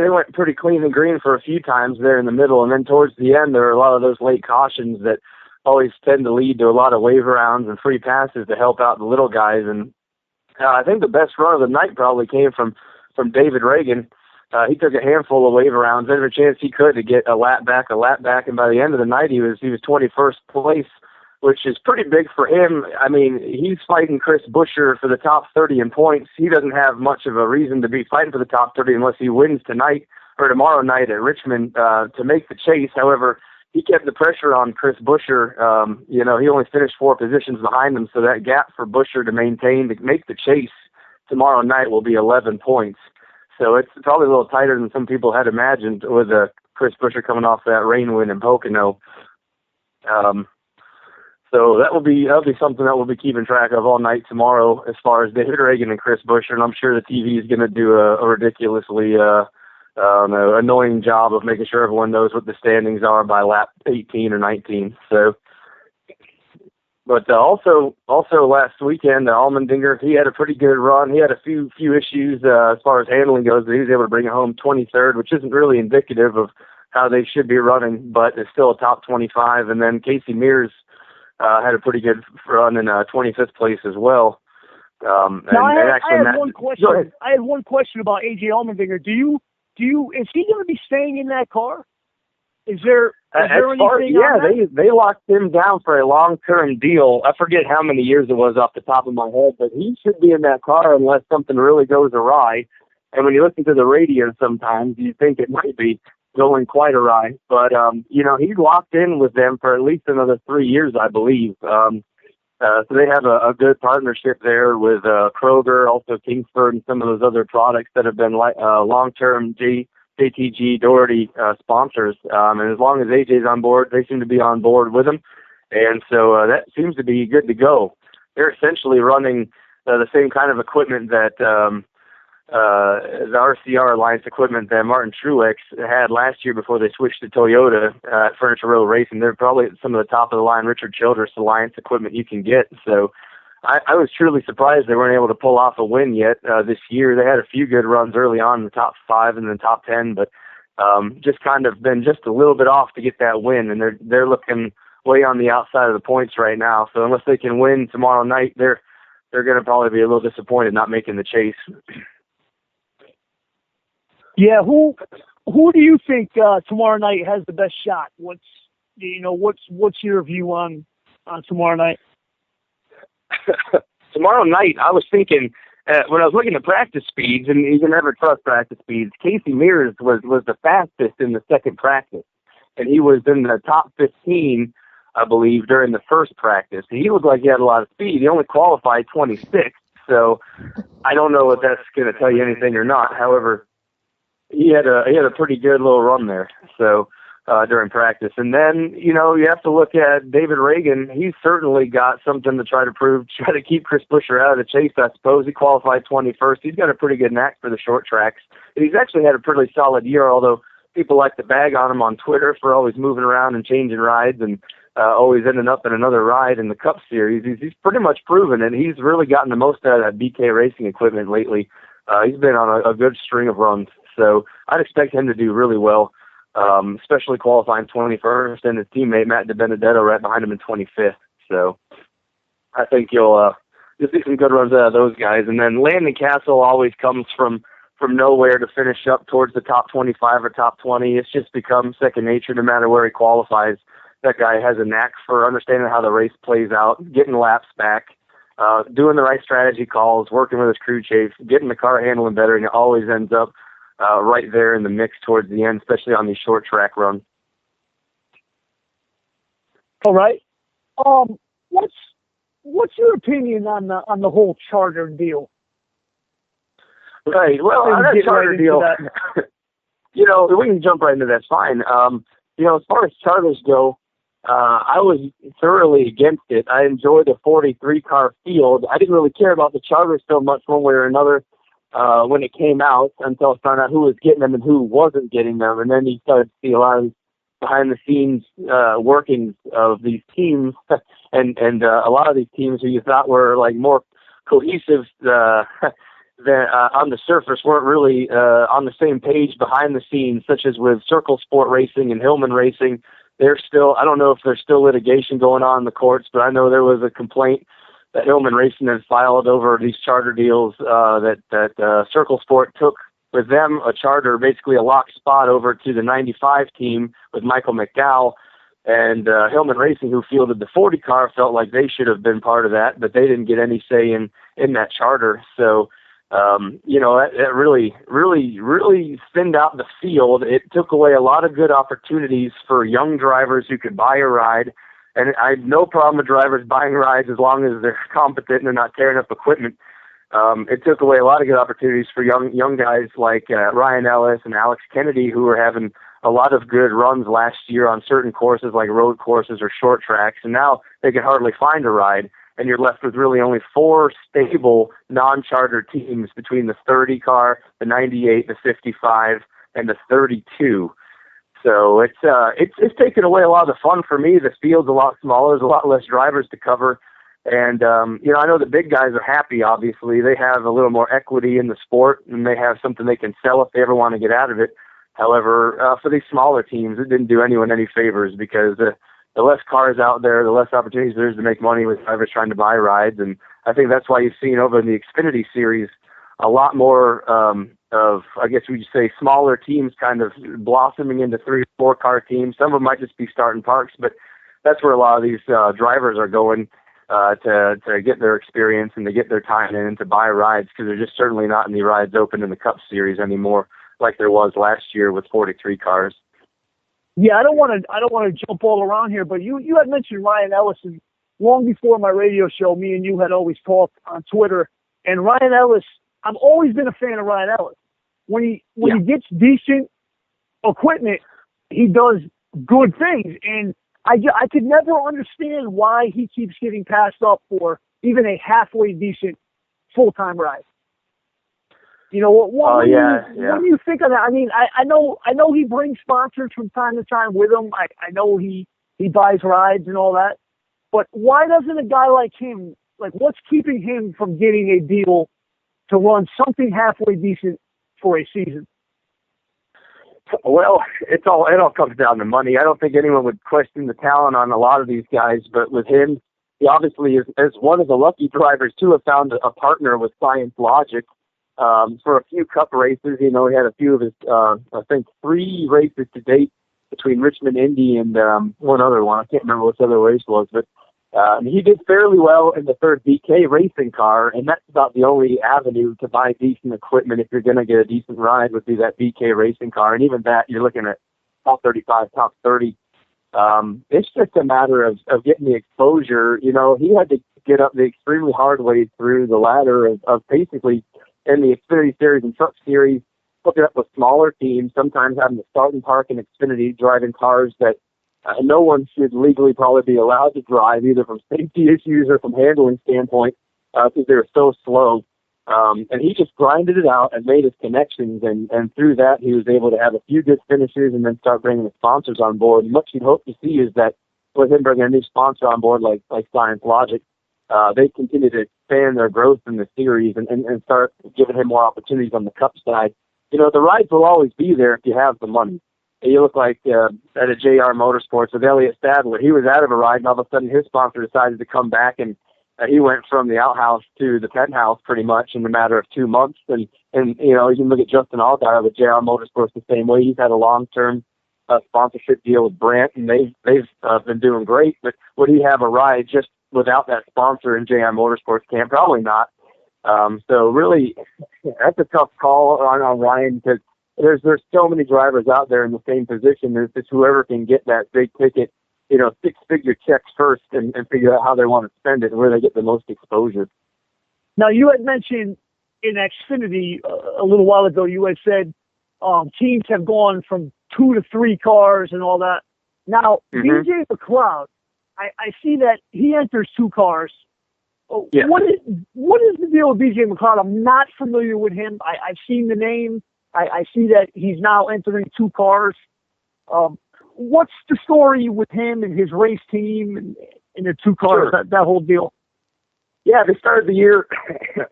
went pretty clean and green for a few times there in the middle, and then towards the end there were a lot of those late cautions that always tend to lead to a lot of wave rounds and free passes to help out the little guys. And I think the best run of the night probably came from David Reagan. He took a handful of wave rounds every chance he could to get a lap back, and by the end of the night he was 21st place, which is pretty big for him. I mean, he's fighting Chris Buescher for the top 30 in points. He doesn't have much of a reason to be fighting for the top 30 unless he wins tonight or tomorrow night at Richmond to make the chase. However, he kept the pressure on Chris Buescher. He only finished 4 positions behind him, so that gap for Buescher to maintain to make the chase tomorrow night will be 11 points. So it's probably a little tighter than some people had imagined with Chris Buescher coming off that rain win in Pocono. So that'll be something that we'll be keeping track of all night tomorrow as far as David Reagan and Chris Buescher, and I'm sure the TV is going to do a ridiculously annoying job of making sure everyone knows what the standings are by lap 18 or 19. So, but also last weekend, Allmendinger, he had a pretty good run. He had a few issues as far as handling goes, but he was able to bring it home 23rd, which isn't really indicative of how they should be running, but it's still a top 25. And then Casey Mears had a pretty good run in 25th place as well. I had one question. I had one question about AJ Allmendinger. Is he going to be staying in that car? Is there anything? Yeah, they locked him down for a long-term deal. I forget how many years it was off the top of my head, but he should be in that car unless something really goes awry. And when you listen to the radio sometimes, you think it might be going quite awry. But, he's locked in with them for at least another 3 years, I believe. So they have a good partnership there with Kroger, also Kingsford, and some of those other products that have been long-term JTG Doherty sponsors. And as long as AJ's on board, they seem to be on board with him. And so that seems to be good to go. They're essentially running the same kind of equipment that the RCR Alliance equipment that Martin Truex had last year before they switched to Toyota at Furniture Row Racing. They're probably some of the top of the line Richard Childress Alliance equipment you can get. So I was truly surprised they weren't able to pull off a win yet this year. They had a few good runs early on in the top 5 and the top 10, but just kind of been just a little bit off to get that win, and they're looking way on the outside of the points right now. So unless they can win tomorrow night, they're they're going to probably be a little disappointed not making the chase. Yeah, who do you think tomorrow night has the best shot? What's your view on tomorrow night? Tomorrow night, I was thinking when I was looking at practice speeds, and you can never trust practice speeds. Casey Mears was the fastest in the second practice, and he was in the top 15, I believe, during the first practice. He looked like he had a lot of speed. He only qualified 26th, so I don't know if that's going to tell you anything or not. However, he had a pretty good little run there. So. During practice. And then, you have to look at David Reagan. He's certainly got something to try to keep Chris Buescher out of the chase, I suppose. He qualified 21st. He's got a pretty good knack for the short tracks. And he's actually had a pretty solid year, although people like to bag on him on Twitter for always moving around and changing rides and always ending up in another ride in the Cup Series. He's pretty much proven it. He's really gotten the most out of that BK Racing equipment lately. He's been on a good string of runs. So I'd expect him to do really well. Especially qualifying 21st, and his teammate Matt DiBenedetto right behind him in 25th. So I think you'll see some good runs out of those guys. And then Landon Castle always comes from nowhere to finish up towards the top 25 or top 20. It's just become second nature no matter where he qualifies. That guy has a knack for understanding how the race plays out, getting laps back, doing the right strategy calls, working with his crew chief, getting the car handling better, and it always ends up right there in the mix towards the end, especially on these short track runs. All right. What's your opinion on the whole charter deal? Right. Well, on that charter deal, we can jump right into that. Fine. As far as charters go, I was thoroughly against it. I enjoyed the 43 car field. I didn't really care about the charters so much one way or another. When it came out, until I found out who was getting them and who wasn't getting them. And then you started to see a lot of behind-the-scenes workings of these teams, and a lot of these teams who you thought were like more cohesive than on the surface weren't really on the same page behind the scenes, such as with Circle Sport Racing and Hillman Racing. I don't know if there's still litigation going on in the courts, but I know there was a complaint that Hillman Racing had filed over these charter deals that Circle Sport took with them, a charter, basically a locked spot over to the 95 team with Michael McDowell. And Hillman Racing, who fielded the 40 car, felt like they should have been part of that, but they didn't get any say in that charter. So, that really, really, really thinned out the field. It took away a lot of good opportunities for young drivers who could buy a ride. And I have no problem with drivers buying rides as long as they're competent and they're not tearing up equipment. It took away a lot of good opportunities for young guys like Ryan Ellis and Alex Kennedy, who were having a lot of good runs last year on certain courses like road courses or short tracks. And now they can hardly find a ride. And you're left with really only 4 stable non-charter teams between the 30 car, the 98, the 55, and the 32. So it's taken away a lot of the fun for me. The field's a lot smaller. There's a lot less drivers to cover. And, I know the big guys are happy, obviously. They have a little more equity in the sport, and they have something they can sell if they ever want to get out of it. However, for these smaller teams, it didn't do anyone any favors because the less cars out there, the less opportunities there is to make money with drivers trying to buy rides. And I think that's why you've seen over in the Xfinity Series a lot more of, I guess we could say, smaller teams kind of blossoming into 3 or 4 car teams. Some of them might just be starting parks, but that's where a lot of these drivers are going to get their experience and to get their time in and to buy rides, because they're just certainly not in the rides open in the Cup Series anymore like there was last year with 43 cars. Yeah, I don't want to jump all around here, but you had mentioned Ryan Ellis, and long before my radio show, me and you had always talked on Twitter. And Ryan Ellis, I've always been a fan of Ryan Ellis. When he gets decent equipment, he does good things. And I could never understand why he keeps getting passed up for even a halfway decent full-time ride. What do you think of that? I mean, I know he brings sponsors from time to time with him. I know he buys rides and all that. But why doesn't a guy like him, what's keeping him from getting a deal to run something halfway decent for a season? Well, it all comes down to money. I don't think anyone would question the talent on a lot of these guys, but with him, he obviously is one of the lucky drivers to have found a partner with Science Logic for a few Cup races. You know, he had a few of his, I think 3 races to date between Richmond, Indy, and one other one. I can't remember what the other race was, but he did fairly well in the third BK racing car, and that's about the only avenue to buy decent equipment if you're going to get a decent ride would be that BK racing car. And even that, you're looking at top 35, top 30. It's just a matter of getting the exposure. You know, he had to get up the extremely hard way through the ladder of basically in the Xfinity Series and Truck Series, hooking up with smaller teams, sometimes having to start and park in Xfinity, driving cars that no one should legally probably be allowed to drive, either from safety issues or from handling standpoint, because they're so slow. And he just grinded it out and made his connections, and through that he was able to have a few good finishes and then start bringing the sponsors on board. And what you'd hope to see is that with him bringing a new sponsor on board like Science Logic, they continue to expand their growth in the series and start giving him more opportunities on the Cup side. You know, the rides will always be there if you have the money. You look like at a JR Motorsports with Elliott Sadler. He was out of a ride, and all of a sudden his sponsor decided to come back, and he went from the outhouse to the penthouse pretty much in a matter of 2 months. And you know, you can look at Justin Allgaier with JR Motorsports the same way. He's had a long-term sponsorship deal with Brandt, and they've been doing great. But would he have a ride just without that sponsor in JR Motorsports camp? Probably not. So really, that's a tough call on Ryan, because there's so many drivers out there in the same position. There's just whoever can get that big ticket, you know, 6-figure checks first and figure out how they want to spend it and where they get the most exposure. Now, you had mentioned in Xfinity a little while ago, you had said teams have gone from 2 to 3 cars and all that. Now, BJ McLeod, I see that he enters 2 cars. Yeah. What is the deal with BJ McLeod? I'm not familiar with him. I've seen the name. I see that he's now entering 2 cars. What's the story with him and his race team and the 2 cars, Sure. that whole deal? Yeah, they started the year,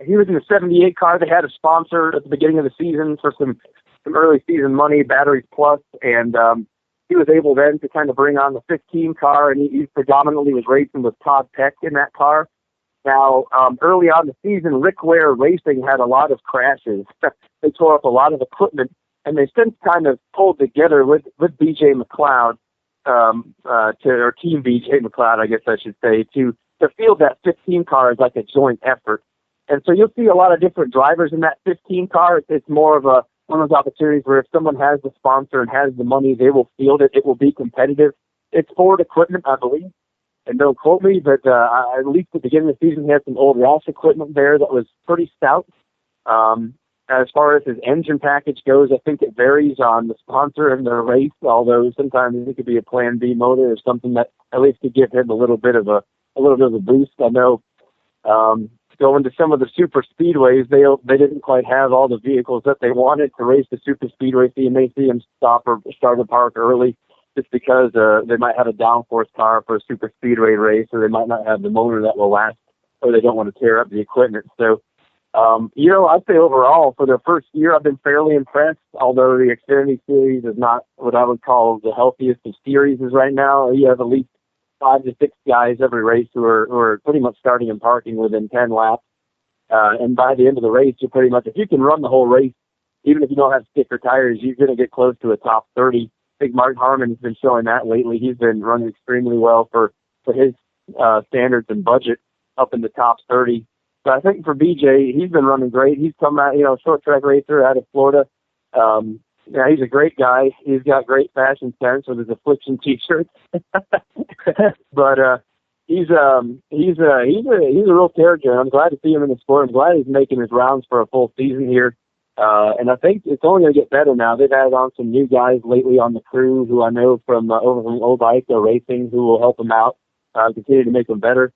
he was in a 78 car. They had a sponsor at the beginning of the season for some early season money, Batteries Plus, and he was able then to kind of bring on the 15 car, and he predominantly was racing with Todd Peck in that car. Now, early on in the season, Rick Ware Racing had a lot of crashes. They tore up a lot of equipment, and they've since kind of pulled together with BJ McLeod, or Team BJ McLeod, I guess I should say, to field that 15 car as like a joint effort. And so you'll see a lot of different drivers in that 15 car. It's more of one of those opportunities where if someone has the sponsor and has the money, they will field it. It will be competitive. It's Ford equipment, I believe. And don't quote me, but at least at the beginning of the season, he had some old Roush equipment there that was pretty stout. As far as his engine package goes, I think it varies on the sponsor and the race, although sometimes it could be a Plan B motor or something that at least could give him a little bit of a boost. I know going to some of the super speedways, they didn't quite have all the vehicles that they wanted to race the super speedway. So you may see him stop or start a park early, just because they might have a downforce car for a super speedway race, or they might not have the motor that will last, or they don't want to tear up the equipment. So, you know, I'd say overall, for their first year, I've been fairly impressed, although the Xfinity Series is not what I would call the healthiest of series right now. You have at least 5 to 6 guys every race who are pretty much starting and parking within 10 laps. And by the end of the race, you're pretty much, if you can run the whole race, even if you don't have sticker tires, you're going to get close to a top 30. I think Mark Harmon has been showing that lately. He's been running extremely well for his standards and budget, up in the top 30. But I think for BJ, he's been running great. He's come out, short track racer out of Florida. Yeah, he's a great guy. He's got great fashion sense with his Affliction t-shirts. But he's a real character. I'm glad to see him in the sport. I'm glad he's making his rounds for a full season here. And I think it's only going to get better now. They've added on some new guys lately on the crew who I know from over from Obico Racing who will help them out, continue to make them better.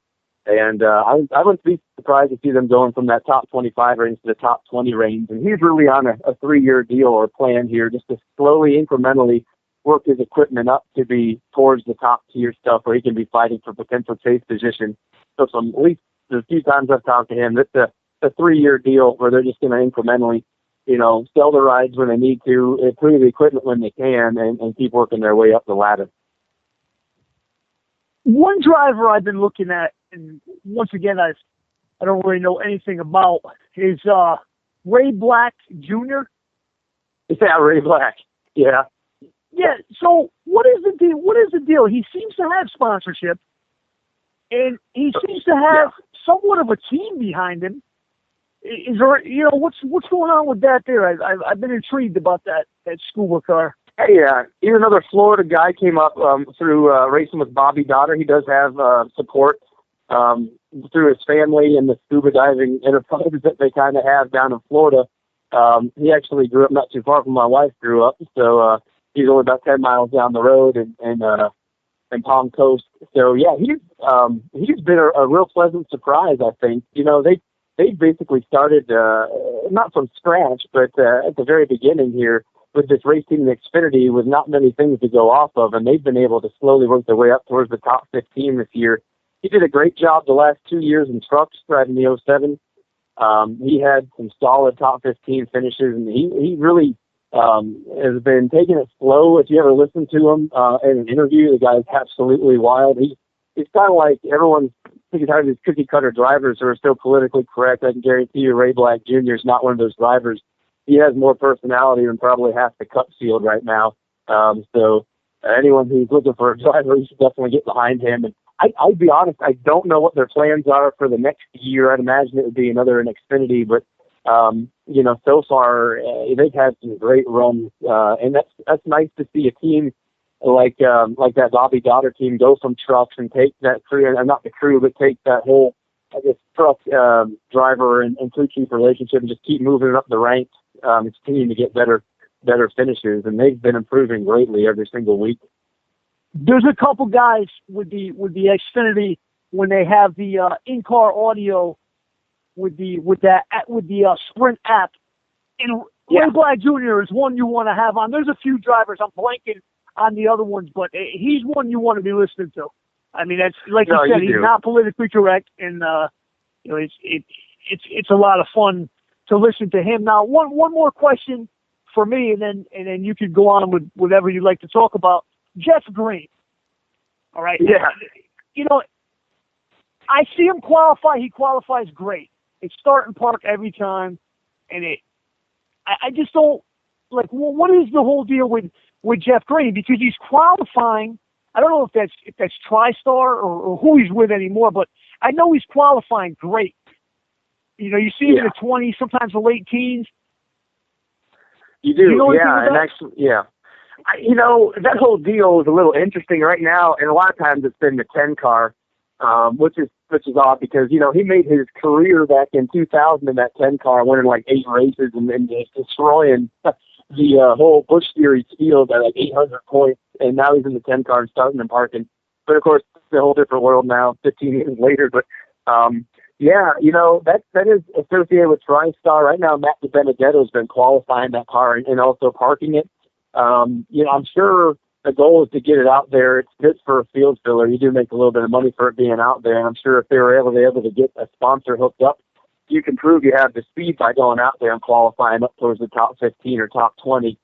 And I wouldn't be surprised to see them going from that top 25 range to the top 20 range. And he's really on a 3-year deal or plan here, just to slowly, incrementally work his equipment up to be towards the top tier stuff where he can be fighting for potential chase position. So from at least the few times I've talked to him, that's a 3-year deal where they're just going to incrementally, sell the rides when they need to, improve the equipment when they can, and keep working their way up the ladder. One driver I've been looking at, and once again, I don't really know anything about, is Ray Black Jr. Yeah, Ray Black. Yeah. Yeah. So what is the deal? What is the deal? He seems to have sponsorship, and he seems to have somewhat of a team behind him. Is there, what's going on with that there? I've been intrigued about that scuba car. Hey, he's another Florida guy, came up through racing with Bobby Dotter. He does have support through his family and the scuba diving enterprise that they kind of have down in Florida. He actually grew up not too far from my wife grew up, so he's only about 10 miles down the road in Palm Coast. So yeah, he's been a real pleasant surprise, I think. They basically started not from scratch, but at the very beginning here with this race team in Xfinity with not many things to go off of, and they've been able to slowly work their way up towards the top 15 this year. He did a great job the last 2 years in trucks, driving the 07. He had some solid top 15 finishes, and he really has been taking it slow. If you ever listen to him in an interview, the guy's absolutely wild. He's kind of like everyone's thinking how these cookie cutter drivers who are so politically correct. I can guarantee you Ray Black Jr. is not one of those drivers. He has more personality than probably half the Cup field right now. So anyone who's looking for a driver, you should definitely get behind him. And I'll be honest, I don't know what their plans are for the next year. I'd imagine it would be another in Xfinity, but so far they've had some great runs, and that's nice to see a team like that Bobby Dotter team go from trucks and take that crew, not the crew, but take that whole, I guess, truck driver and crew chief relationship and just keep moving it up the ranks, and continuing to get better finishes, and they've been improving greatly every single week. There's a couple guys with the Xfinity when they have the in-car audio with the Sprint app, and Ray Black Jr. is one you want to have on. There's a few drivers, I'm blanking on the other ones, but he's one you want to be listening to. I mean, that's like you said, he's not politically correct, and it's a lot of fun to listen to him. Now, one more question for me, and then you could go on with whatever you'd like to talk about. Jeff Green. All right. Yeah. I see him qualify. He qualifies great. It's start and park every time, and I just don't like. Well, what is the whole deal with Jeff Green? Because he's qualifying. I don't know if that's TriStar or who he's with anymore, but I know he's qualifying great. You see him in the 20s, sometimes the late teens. You do, and actually, yeah. That whole deal is a little interesting right now, and a lot of times it's been the 10 car, which is odd because, he made his career back in 2000 in that 10 car, winning like 8 races and then just destroying the whole Busch Series field at like 800 points, and now he's in the 10 car and starting and parking. But of course, it's a whole different world now, 15 years later. But that is associated with TriStar right now. Matt DiBenedetto's been qualifying that car and also parking it. I'm sure the goal is to get it out there. It's good for a field filler. You do make a little bit of money for it being out there, and I'm sure if they were able to get a sponsor hooked up, you can prove you have the speed by going out there and qualifying up towards the top 15 or top 20.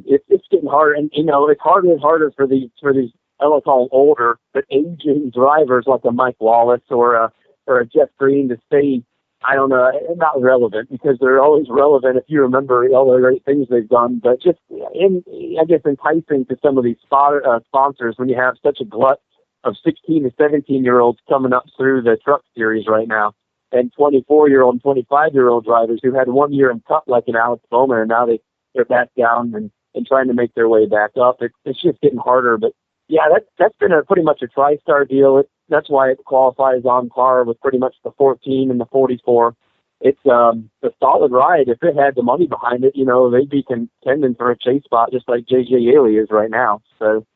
It's getting harder, and it's harder and harder for these I don't call them older but aging drivers like a Mike Wallace or a Jeff Green to stay. I don't know, not relevant, because they're always relevant if you remember all the great things they've done, but just, enticing to some of these sponsors when you have such a glut of 16 to 17-year-olds coming up through the truck series right now, and 24-year-old and 25-year-old drivers who had 1 year in Cup like an Alex Bowman, and now they're back down and trying to make their way back up. It's just getting harder, but yeah, that's been pretty much a TriStar deal. That's why it qualifies on par with pretty much the 14 and the 44. It's a solid ride. If it had the money behind it, they'd be contending for a chase spot just like J.J. Yaley is right now. So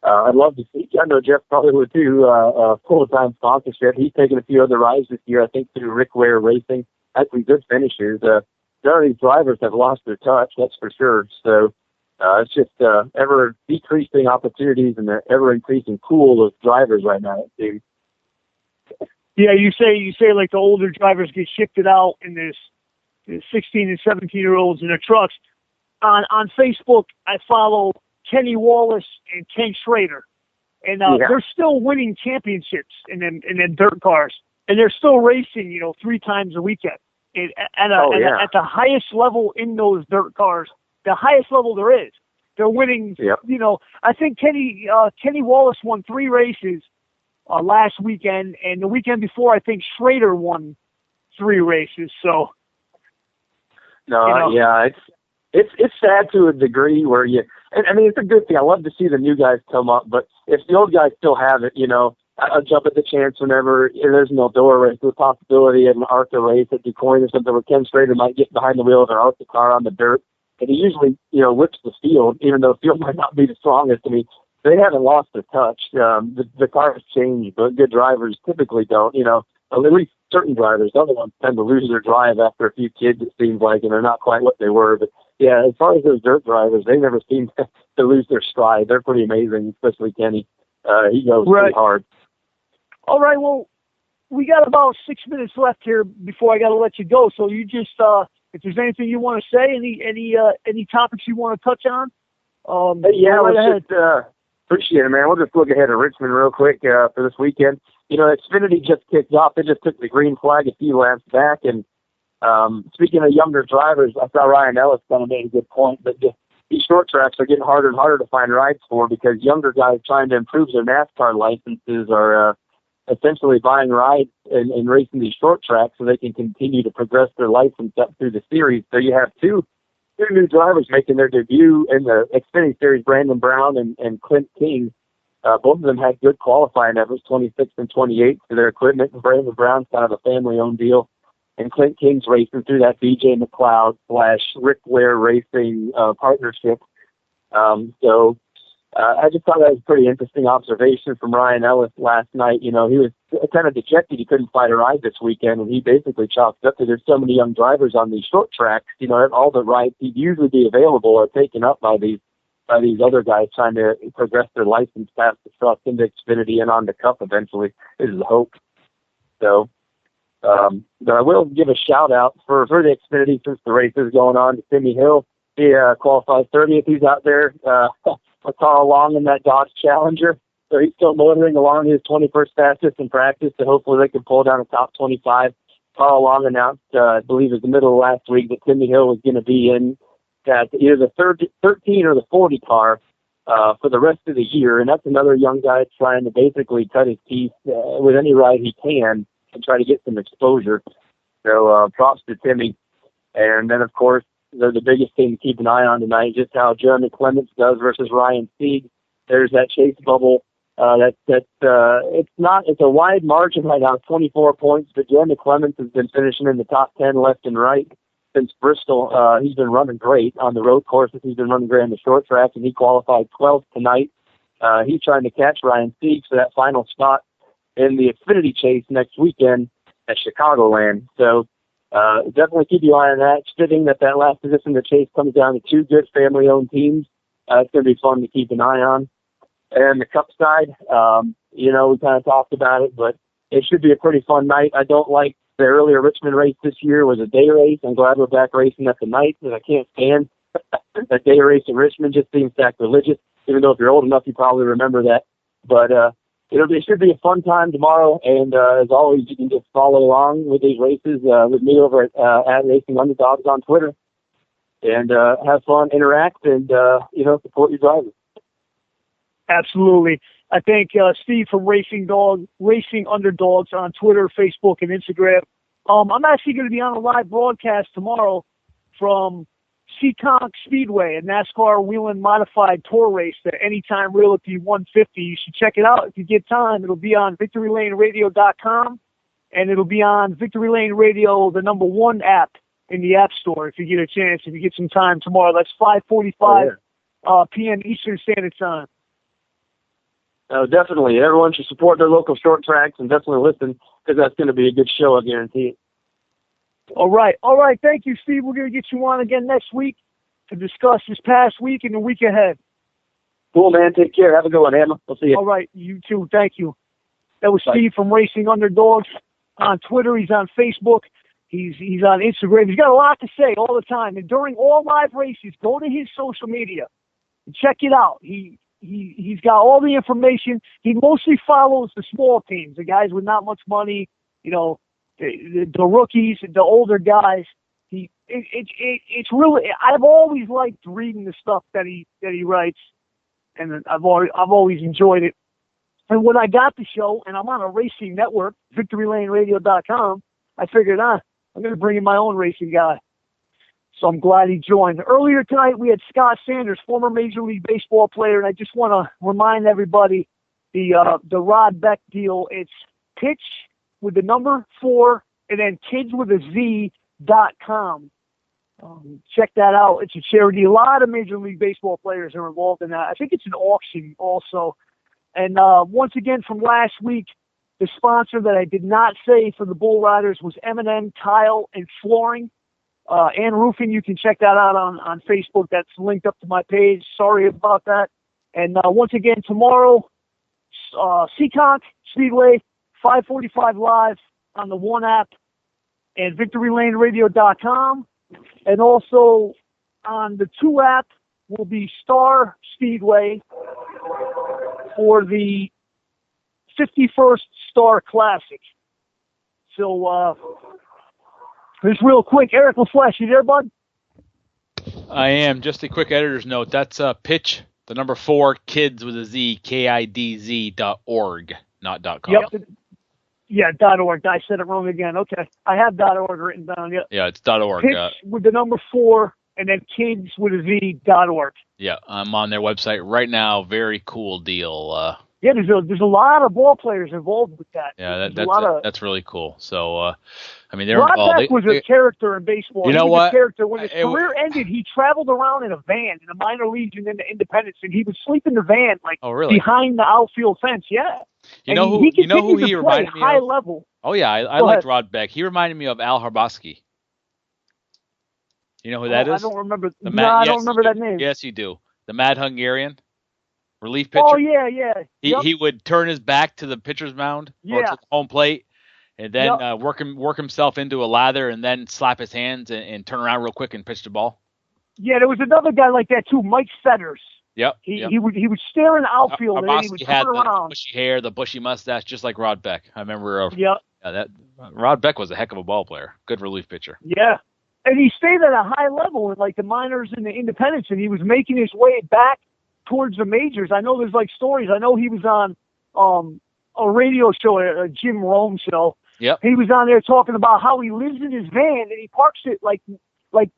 I'd love to see. I know Jeff probably would too, full-time sponsorship. He's taken a few other rides this year, I think, through Rick Ware Racing. Had some good finishes. None of these drivers have lost their touch, that's for sure. So it's just ever decreasing opportunities and the ever increasing pool of drivers right now, it seems. Yeah, you say like the older drivers get shifted out and there's 16 and 17-year-olds in their trucks. On Facebook, I follow Kenny Wallace and Ken Schrader. And they're still winning championships in them dirt cars. And they're still racing, 3 times a weekend. At the highest level in those dirt cars, the highest level there is. They're winning, I think Kenny Wallace won 3 races last weekend, and the weekend before, I think Schrader won 3 races. So, it's sad to a degree where it's a good thing. I love to see the new guys come up, but if the old guys still have it, I'll jump at the chance whenever there's an Eldora race, the possibility of an ARCA race at DuQuoin or something where Ken Schrader might get behind the wheel of an ARCA car on the dirt. And he usually, whips the field, even though the field might not be the strongest. I mean, they haven't lost their touch. The car has changed, but good drivers typically don't, at least certain drivers. Other ones tend to lose their drive after a few kids, it seems like, and they're not quite what they were. But, yeah, as far as those dirt drivers, they never seem to lose their stride. They're pretty amazing, especially Kenny. He goes pretty hard. All right, well, we got about 6 minutes left here before I got to let you go. So you just, if there's anything you want to say, any topics you want to touch on? Appreciate it, man. We'll just look ahead at Richmond real quick for this weekend. Xfinity just kicked off. They just took the green flag a few laps back. And speaking of younger drivers, I saw Ryan Ellis kind of made a good point, but these short tracks are getting harder and harder to find rides for because younger guys trying to improve their NASCAR licenses are essentially buying rides and racing these short tracks so they can continue to progress their license up through the series. So you have two new drivers making their debut in the Xfinity Series, Brandon Brown and Clint King. Both of them had good qualifying efforts, 26th and 28th for their equipment. And Brandon Brown's kind of a family-owned deal. And Clint King's racing through that BJ McLeod / Rick Ware Racing partnership. I just thought that was a pretty interesting observation from Ryan Ellis last night. He was kind of dejected he couldn't find a ride this weekend, and he basically chalked up that there's so many young drivers on these short tracks. All the rides he'd usually be available are taken up by these other guys trying to progress their license past the truck into Xfinity and on the Cup eventually is the hope. So, but I will give a shout out for the Xfinity since the race is going on to Timmy Hill. He qualified 30th. He's out there Carl Long in that Dodge Challenger. So he's still motoring along his 21st fastest in practice, so hopefully they can pull down a top 25. Carl Long announced, I believe it was the middle of last week, that Timmy Hill was going to be in that either the 13 or the 40 car for the rest of the year, and that's another young guy trying to basically cut his teeth with any ride he can and try to get some exposure. So props to Timmy. And then, of course, the biggest thing to keep an eye on tonight, just how Jeremy Clements does versus Ryan Sieg. There's that chase bubble. It's a wide margin right now, 24 points, but Jeremy Clements has been finishing in the top 10 left and right since Bristol. He's been running great on the road courses. He's been running great on the short track, and he qualified 12th tonight. He's trying to catch Ryan Sieg for that final spot in the Xfinity chase next weekend at Chicagoland. So, definitely keep your eye on that. It's fitting that last position in the chase comes down to two good family-owned teams. It's going to be fun to keep an eye on. And the Cup side, we kind of talked about it, but it should be a pretty fun night. I don't like the earlier Richmond race this year was a day race. I'm glad we're back racing at the night, because I can't stand that day race in Richmond. Just seems sacrilegious, even though if you're old enough, you probably remember that. But it should be a fun time tomorrow, and as always, you can just follow along with these races with me over at Racingunderdogs on Twitter, and have fun, interact, and support your drivers. Absolutely. I thank Steve from Racingunderdogs on Twitter, Facebook, and Instagram. I'm actually going to be on a live broadcast tomorrow from Seekonk Speedway, a NASCAR Whelen Modified Tour race, the Anytime Realty 150. You should check it out if you get time. It'll be on VictoryLaneRadio.com, and it'll be on Victory Lane Radio, the #1 app in the App Store if you get a chance, if you get some time tomorrow. That's 5:45 p.m. Eastern Standard Time. Definitely. Everyone should support their local short tracks and definitely listen, because that's going to be a good show, I guarantee it. All right. Thank you, Steve. We're going to get you on again next week to discuss this past week and the week ahead. Cool, man. Take care. Have a good one, Emma. We'll see you. All right. You too. Thank you. That was Steve from Racingunderdogs on Twitter. He's on Facebook. He's on Instagram. He's got a lot to say all the time. And during all live races, go to his social media and check it out. he's got all the information. He mostly follows the small teams, the guys with not much money, the rookies, the older guys. It's really, I've always liked reading the stuff that he writes, and I've always enjoyed it. And when I got the show, and I'm on a racing network, VictoryLaneRadio.com, I figured, I'm going to bring in my own racing guy. So I'm glad he joined. Earlier tonight, we had Scott Sanders, former Major League Baseball player, and I just want to remind everybody the Rod Beck deal. It's pitch with the number 4 and then kidswithaz.com. Check that out. It's a charity. A lot of Major League Baseball players are involved in that. I think it's an auction also. And once again, from last week, the sponsor that I did not say for the Bull Riders was M&M Tile and Flooring and Roofing. You can check that out on Facebook. That's linked up to my page. Sorry about that. And once again, tomorrow, Seekonk Speedway, 5:45 live on the One app and VictoryLaneRadio.com. And also on the 2 app will be Star Speedway for the 51st Star Classic. So, just real quick, Eric LaFlesh, you there, bud? I am. Just a quick editor's note. That's pitch, the number 4, kids with a Z, KIDZ.org, not .com. Yep. Yeah, .org. I said it wrong again. Okay. I have .org written down. Yep. Yeah, it's .org. Pitch with the number 4 and then kids with a Z.org. Yeah, I'm on their website right now. Very cool deal. Yeah, there's a lot of ball players involved with that. Yeah, that's really cool. So, they're Rod involved. Beck was a character in baseball. You know he was what? A character. When his career ended, he traveled around in a van in the minor leagues and in the independents, and he would sleep in the van behind the outfield fence. Yeah. You know who he reminded me high of? Level. Oh yeah, I liked Rod Beck. He reminded me of Al Hrabosky. You know who that is? I don't remember. I don't remember that name. Yes, you do. The Mad Hungarian relief pitcher. Oh yeah. He would turn his back to the pitcher's mound or to the home plate, and then work himself into a lather, and then slap his hands and turn around real quick and pitch the ball. Yeah, there was another guy like that too, Mike Fetters. Yep. He would stare in the outfield and then he would turn around. The bushy hair, the bushy mustache, just like Rod Beck. I remember. That Rod Beck was a heck of a ball player, good relief pitcher. Yeah, and he stayed at a high level in like the minors and the independents, and he was making his way back towards the majors. I know there's like stories. I know he was on a radio show, a Jim Rome show. Yep. He was on there talking about how he lives in his van and he parks it like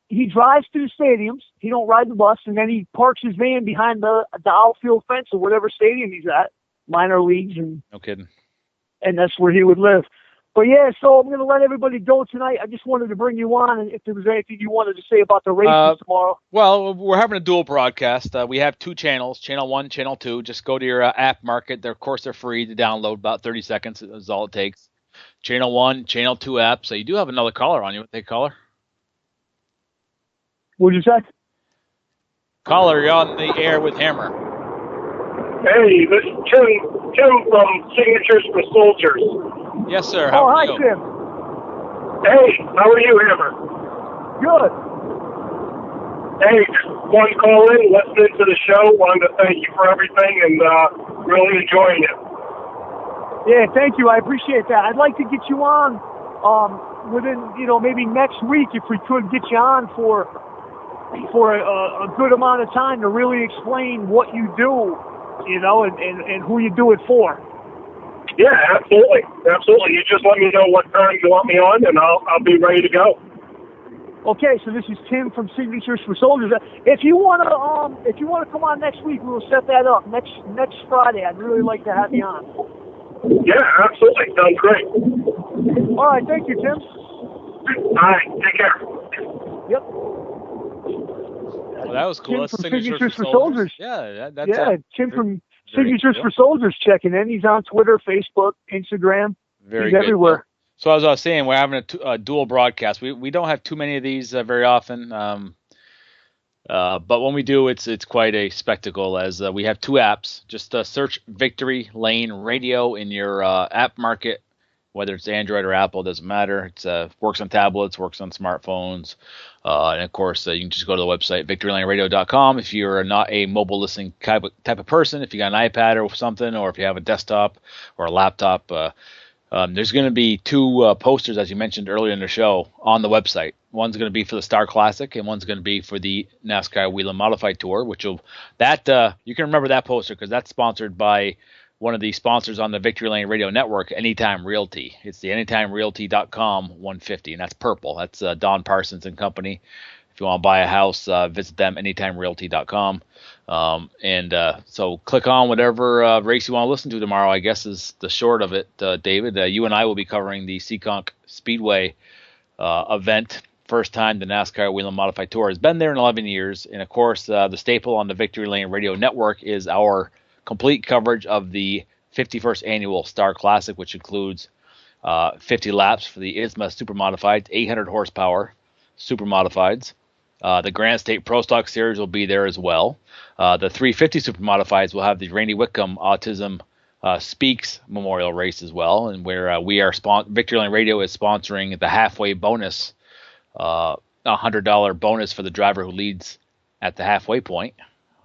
he drives to the stadiums. He don't ride the bus, and then he parks his van behind the outfield fence or whatever stadium he's at, minor leagues, and no kidding. And that's where he would live. But yeah, so I'm going to let everybody go tonight. I just wanted to bring you on, and if there was anything you wanted to say about the races tomorrow. Well, we're having a dual broadcast. We have 2 channels, Channel 1, Channel 2. Just go to your app market. Of course, they're free to download. About 30 seconds is all it takes. Channel 1, Channel 2 app. So you do have another caller on you. What they caller? What did you say? Caller, you're on the air with Hammer. Hey, this is Tim from Signatures for Soldiers. Yes, sir. How are you? Hi, Tim. Hey, how are you, Hammer? Good. Hey, just one call in, listening to the show. Wanted to thank you for everything and really enjoying it. Yeah, thank you. I appreciate that. I'd like to get you on within, maybe next week if we could get you on for a good amount of time to really explain what you do, and who you do it for. Yeah, absolutely. You just let me know what time you want me on, and I'll be ready to go. Okay, so this is Tim from Signatures for Soldiers. If you wanna come on next week, we'll set that up next Friday. I'd really like to have you on. Yeah, absolutely. Sounds great. All right, thank you, Tim. All right, take care. Yep. Well, that was cool. That's Signatures for Soldiers. Yeah, Tim from Signatures for Soldiers checking in. He's on Twitter, Facebook, Instagram. He's good. Everywhere. So as I was saying, we're having a dual broadcast. We don't have too many of these very often, but when we do, it's quite a spectacle. As we have 2 apps. Just search Victory Lane Radio in your app market, whether it's Android or Apple, doesn't matter. It's works on tablets, works on smartphones. And of course, you can just go to the website, victorylaneradio.com. If you're not a mobile listening type of person, if you got an iPad or something, or if you have a desktop or a laptop, there's going to be two posters, as you mentioned earlier in the show, on the website. One's going to be for the Star Classic, and one's going to be for the NASCAR Whelen Modified Tour, you can remember that poster because that's sponsored by one of the sponsors on the Victory Lane Radio Network, Anytime Realty. It's the anytimerealty.com 150, and that's purple. That's Don Parsons and Company. If you want to buy a house, visit them, anytimerealty.com. So click on whatever race you want to listen to tomorrow, I guess is the short of it, David. You and I will be covering the Seekonk Speedway event. First time the NASCAR Whelen Modified Tour has been there in 11 years. And, of course, the staple on the Victory Lane Radio Network is our complete coverage of the 51st Annual Star Classic, which includes 50 laps for the ISMA Super Modifieds, 800 horsepower Super Modifieds. The Grand State Pro Stock Series will be there as well. The 350 Super Modifieds will have the Randy Whitcomb Autism Speaks Memorial Race as well, and where Victory Lane Radio is sponsoring the halfway bonus, $100 bonus for the driver who leads at the halfway point,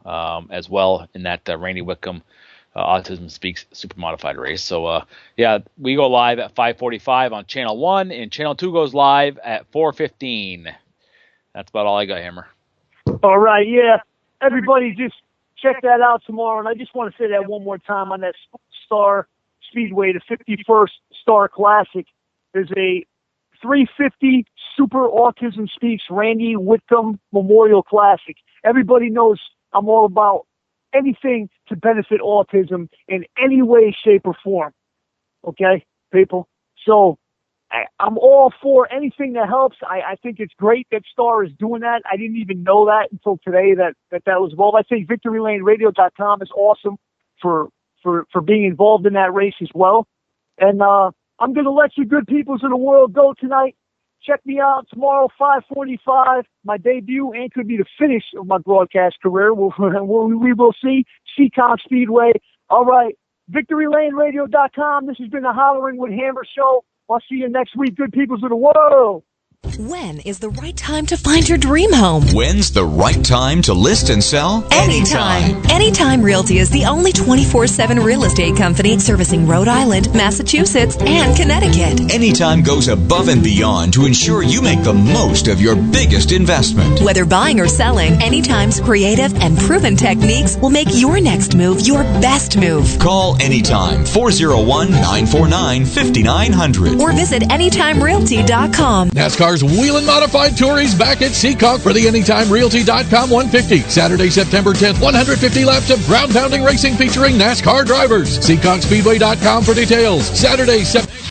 as well in that Randy Whitcomb Autism Speaks Super Modified race. So, we go live at 5:45 on Channel 1, and Channel 2 goes live at 4:15. That's about all I got, Hammer. All right, yeah. Everybody just check that out tomorrow. And I just want to say that one more time on that Star Speedway, the 51st Star Classic. There's a 350 Super Autism Speaks Randy Whitcomb Memorial Classic. Everybody knows I'm all about anything to benefit autism in any way, shape, or form. Okay, people? So I'm all for anything that helps. I think it's great that Star is doing that. I didn't even know that until today that was involved. I think VictoryLaneRadio.com is awesome for being involved in that race as well. And I'm going to let you good peoples of the world go tonight. Check me out tomorrow, 5:45. My debut and could be the finish of my broadcast career. We will see. Seekonk Speedway. All right. VictoryLaneRadio.com. This has been the Hollering with Hammer show. I'll see you next week, good peoples of the world. When is the right time to find your dream home? When's the right time to list and sell? Anytime. Anytime Realty is the only 24/7 real estate company servicing Rhode Island, Massachusetts, and Connecticut. Anytime goes above and beyond to ensure you make the most of your biggest investment. Whether buying or selling, Anytime's creative and proven techniques will make your next move your best move. Call Anytime, 401-949-5900. Or visit anytimerealty.com. NASCAR's Whelen Modified Tour is back at Seekonk for the AnytimeRealty.com 150. Saturday, September 10th, 150 laps of ground-pounding racing featuring NASCAR drivers. SeekonkSpeedway.com for details. Saturday, September